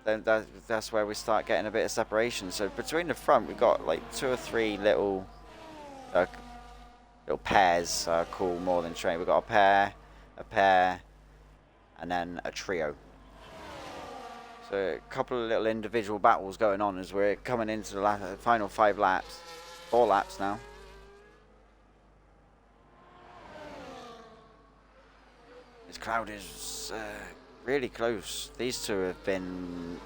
Then that's where we start getting a bit of separation. So between the front, we've got like 2 or 3 little pairs. Cool, more than train. We've got a pair, and then a trio. So a couple of little individual battles going on as we're coming into the final 5 laps. 4 laps now. This crowd is really close. These 2 have been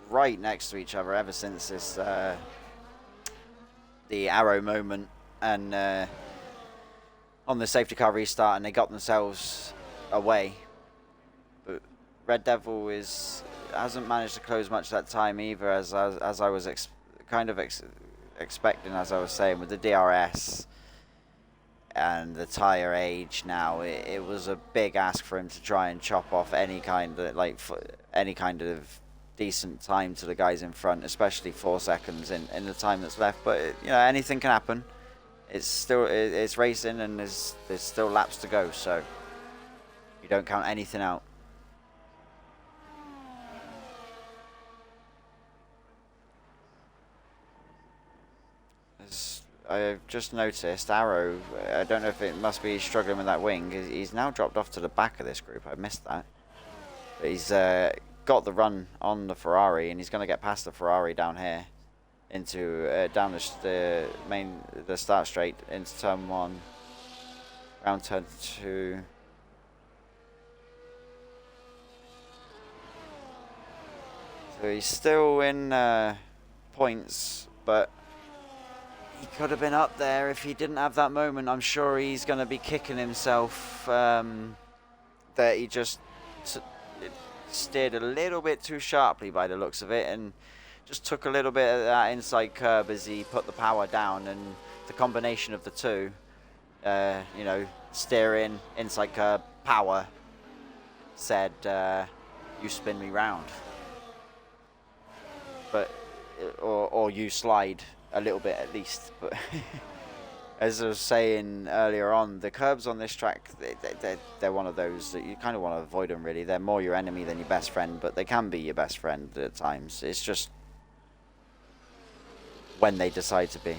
right next to each other ever since this the Arrow moment, and on the safety car restart, and they got themselves away. But Red Devil hasn't managed to close much that time either, as I was expecting, as I was saying, with the DRS and the tire age now. It was a big ask for him to try and chop off any kind of decent time to the guys in front, especially 4 seconds in the time that's left. But you know, anything can happen. It's racing, and there's still laps to go, so you don't count anything out. I've just noticed Arrow, I don't know if it must be struggling with that wing. He's now dropped off to the back of this group. I missed that. But he's got the run on the Ferrari, and he's going to get past the Ferrari down here into down the start straight into turn 1, round turn 2. So he's still in points, but he could have been up there if he didn't have that moment. I'm sure he's going to be kicking himself that he just steered a little bit too sharply by the looks of it, and just took a little bit of that inside curb as he put the power down, and the combination of the two, you know, steering, inside curb, power, said, you spin me round. But, or you slide a little bit at least. But as I was saying earlier on, the curbs on this track, they're one of those that you kind of want to avoid them, really. They're more your enemy than your best friend, but they can be your best friend at times. It's just when they decide to be.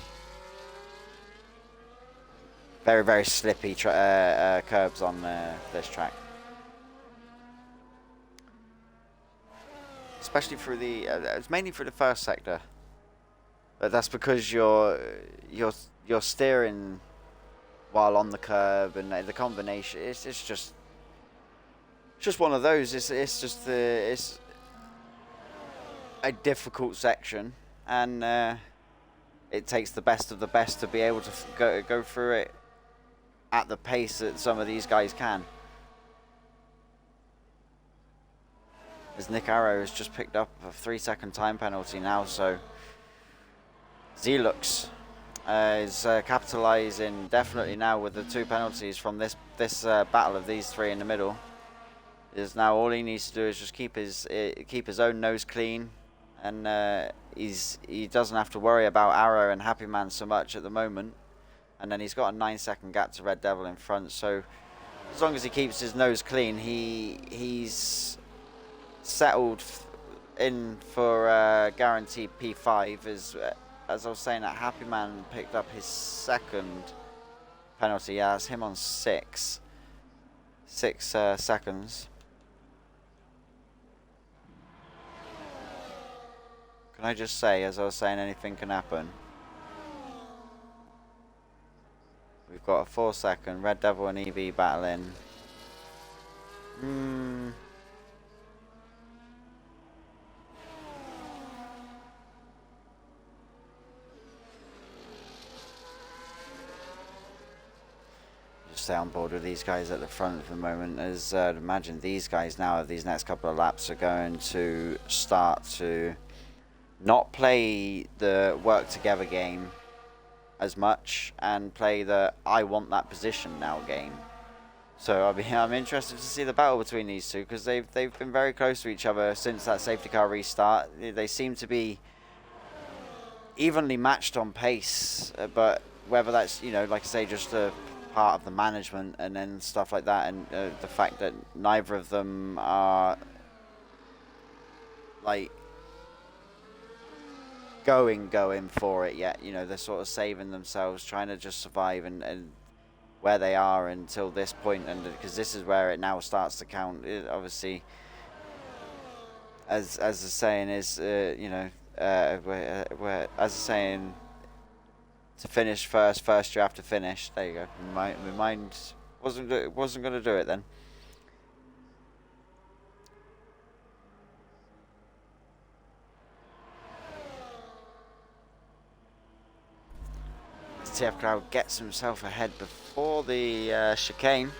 Very, very slippy curbs on this track. Especially through the, it's mainly through the first sector. But that's because you're steering while on the curb, and the combination, it's just one of those. It's just it's a difficult section, and it takes the best of the best to be able to go through it at the pace that some of these guys can. As Nick Arrow has just picked up a 3-second time penalty now, so Zelux is capitalising definitely now with the 2 penalties from this battle of these 3 in the middle. Is now all he needs to do is just keep his own nose clean, and he doesn't have to worry about Arrow and Happy Man so much at the moment. And then he's got a 9-second gap to Red Devil in front, so as long as he keeps his nose clean, he's settled in for guaranteed P5. As I was saying, that Happy Man picked up his 2nd penalty. Yeah, that's him on 6 seconds. Can I just say, as I was saying, anything can happen. We've got a 4-second Red Devil and EV battling. Just stay on board with these guys at the front for the moment, as I'd imagine these guys now, these next couple of laps, are going to start to not play the work together game as much, and play the I want that position now game. So I'm interested to see the battle between these two, because they've been very close to each other since that safety car restart. They seem to be evenly matched on pace, but whether that's, you know, like I say, just a part of the management and then stuff like that, and the fact that neither of them are like going for it yet. You know, they're sort of saving themselves, trying to just survive and where they are until this point, and because this is where it now starts to count. Obviously, as the saying is, you know, where as the saying, to finish first you have to finish. There you go. My mind wasn't going to do it then. TF Crowd gets himself ahead before the chicane.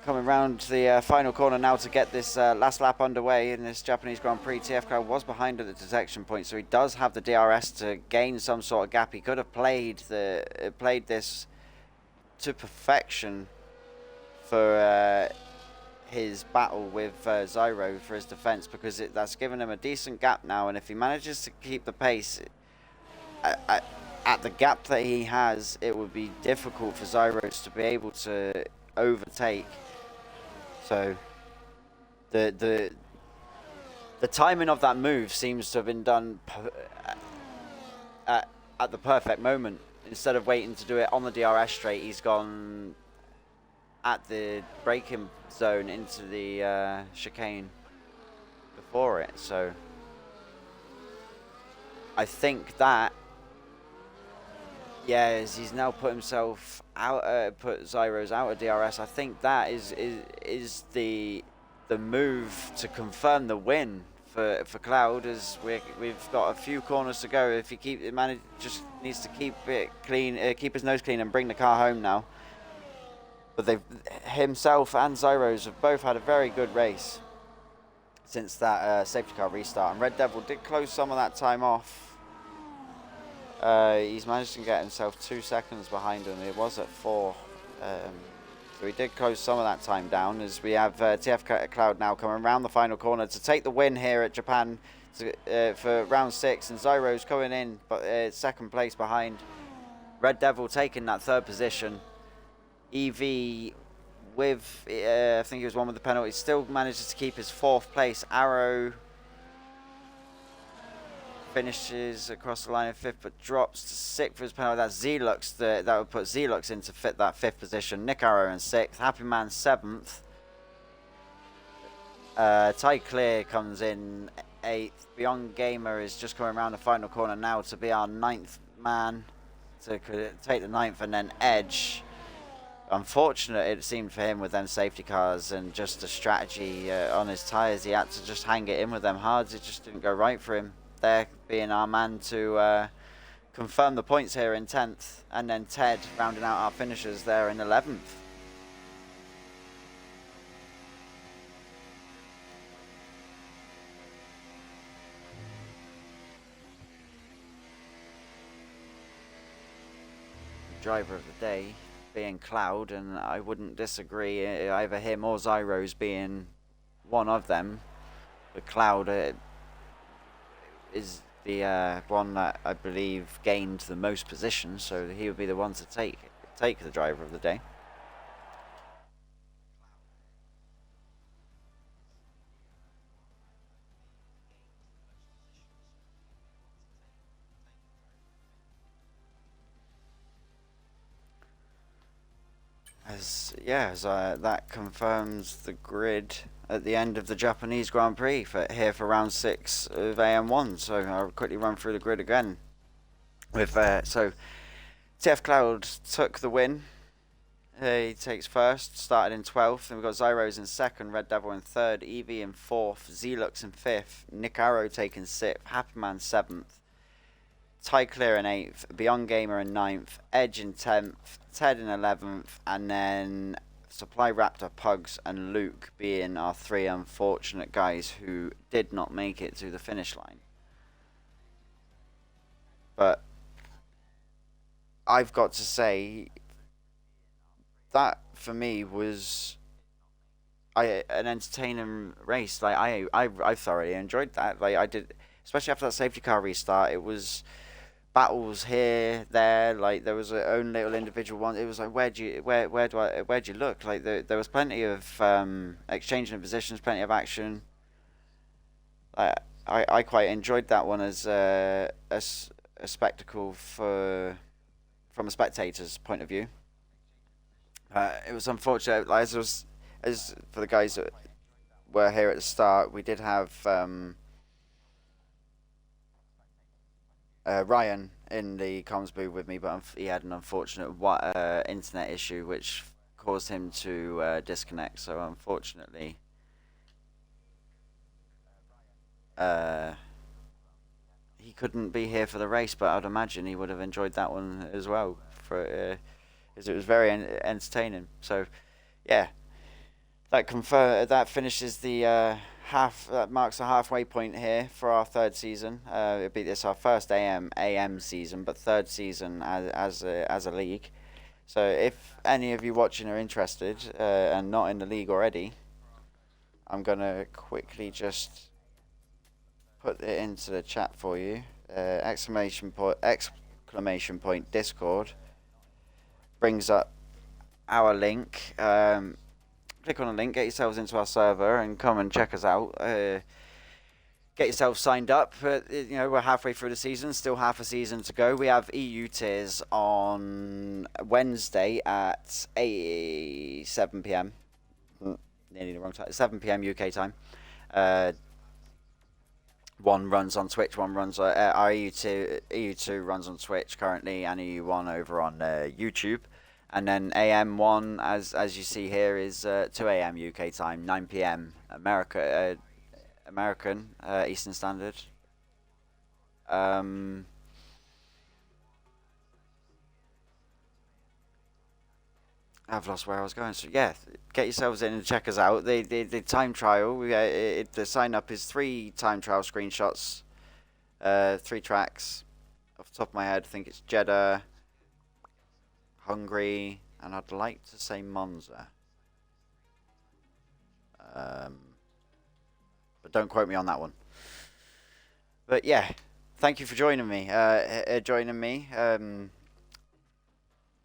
Coming round to the final corner now to get this last lap underway in this Japanese Grand Prix. TF Crowd was behind at the detection point, so he does have the DRS to gain some sort of gap. He could have played this to perfection for his battle with Zyro for his defense, because that's given him a decent gap now, and if he manages to keep the pace at the gap that he has, it would be difficult for Zyros to be able to overtake. So the timing of that move seems to have been done at the perfect moment. Instead of waiting to do it on the DRS straight, he's gone at the braking zone into the chicane before it. So I think that, yeah, as he's now put himself out, put Zyros out of DRS, I think that is the the move to confirm the win for Cloud, as we've got a few corners to go. If he just needs to keep it clean, keep his nose clean, and bring the car home now. But himself and Zyros have both had a very good race since that safety car restart, and Red Devil did close some of that time off. He's managed to get himself 2 seconds behind him. It was at 4. So he did close some of that time down, as we have TF Cloud now coming around the final corner to take the win here at Japan for round 6, and Zyros coming in but second place behind. Red Devil taking that 3rd position. EV with, I think he was one with the penalty, still manages to keep his 4th place. Arrow finishes across the line in 5th, but drops to 6th for his penalty. That's Zelux, that would put Zelux in to fit that 5th position. Nick Arrow in 6th, Happy Man 7th. Ty Clear comes in 8th. Beyond Gamer is just coming around the final corner now to be our 9th man to take the 9th, and then Edge. Unfortunate it seemed for him with them safety cars and just the strategy on his tyres. He had to just hang it in with them hards. It just didn't go right for him. There being our man to confirm the points here in 10th, and then Ted rounding out our finishers there in 11th. Driver of the day being Cloud, and I wouldn't disagree, either him or Zyros being one of them. But Cloud is the one that I believe gained the most positions, so he would be the one to take the driver of the day. That confirms the grid at the end of the Japanese Grand Prix here for round 6 of AM1. So I'll quickly run through the grid again. So TF Cloud took the win. He takes 1st, started in 12th. Then we've got Zyros in 2nd, Red Devil in 3rd, Eevee in 4th, Zelux in 5th, Nick Arrow taking 6th, Happy Man 7th. Ty Clear in 8th, Beyond Gamer in 9th, Edge in 10th, Ted in 11th, and then Supply Raptor, Pugs, and Luke being our 3 unfortunate guys who did not make it to the finish line. But I've got to say that for me was an entertaining race. Like I thoroughly enjoyed that. Like I did, especially after that safety car restart. It was battles here, there. Like there was a own little individual one. It was like where'd you look? Like there was plenty of exchanging of positions, plenty of action. I quite enjoyed that one as a spectacle from a spectator's point of view. It was unfortunate, like, as for the guys that were here at the start, we did have Ryan in the comms booth with me, but he had an unfortunate internet issue which caused him to disconnect. So unfortunately, he couldn't be here for the race, but I'd imagine he would have enjoyed that one as well, as it was very entertaining. So yeah, that finishes the that marks the halfway point here for our 3rd season. It'll be our first AM season, but 3rd season as a league. So if any of you watching are interested and not in the league already, I'm gonna quickly just put it into the chat for you. Exclamation point Discord brings up our link. Click on the link, get yourselves into our server, and come and check us out. Get yourself signed up. We're halfway through the season, still half a season to go. We have EU tiers on Wednesday at 7 p.m. Nearly the wrong time. 7 p.m. UK time. One runs on Twitch, one runs on our EU2 runs on Twitch currently, and EU1 over on YouTube. And then AM1, as you see here, is 2 a.m. UK time, 9 p.m. American Eastern Standard. I've lost where I was going. So yeah, get yourselves in and check us out. The time trial. The sign up is 3 time trial screenshots, 3 tracks. Off the top of my head, I think it's Jeddah, Hungary, and I'd like to say Monza. But don't quote me on that one. But yeah, thank you for joining me.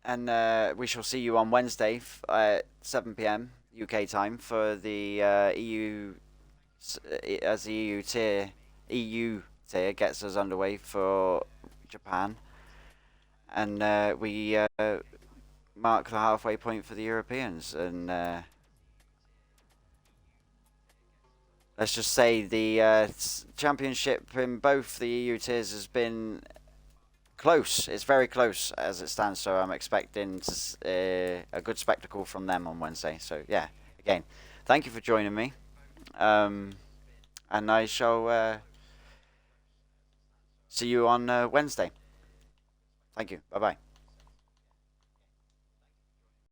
And we shall see you on Wednesday at 7 p.m. UK time for the EU as the EU tier gets us underway for Japan, and we mark the halfway point for the Europeans. And let's just say the championship in both the EU tiers has been close. It's very close as it stands, so I'm expecting a good spectacle from them on Wednesday. So yeah, again, thank you for joining me, and I shall see you on Wednesday. Thank you. Bye bye.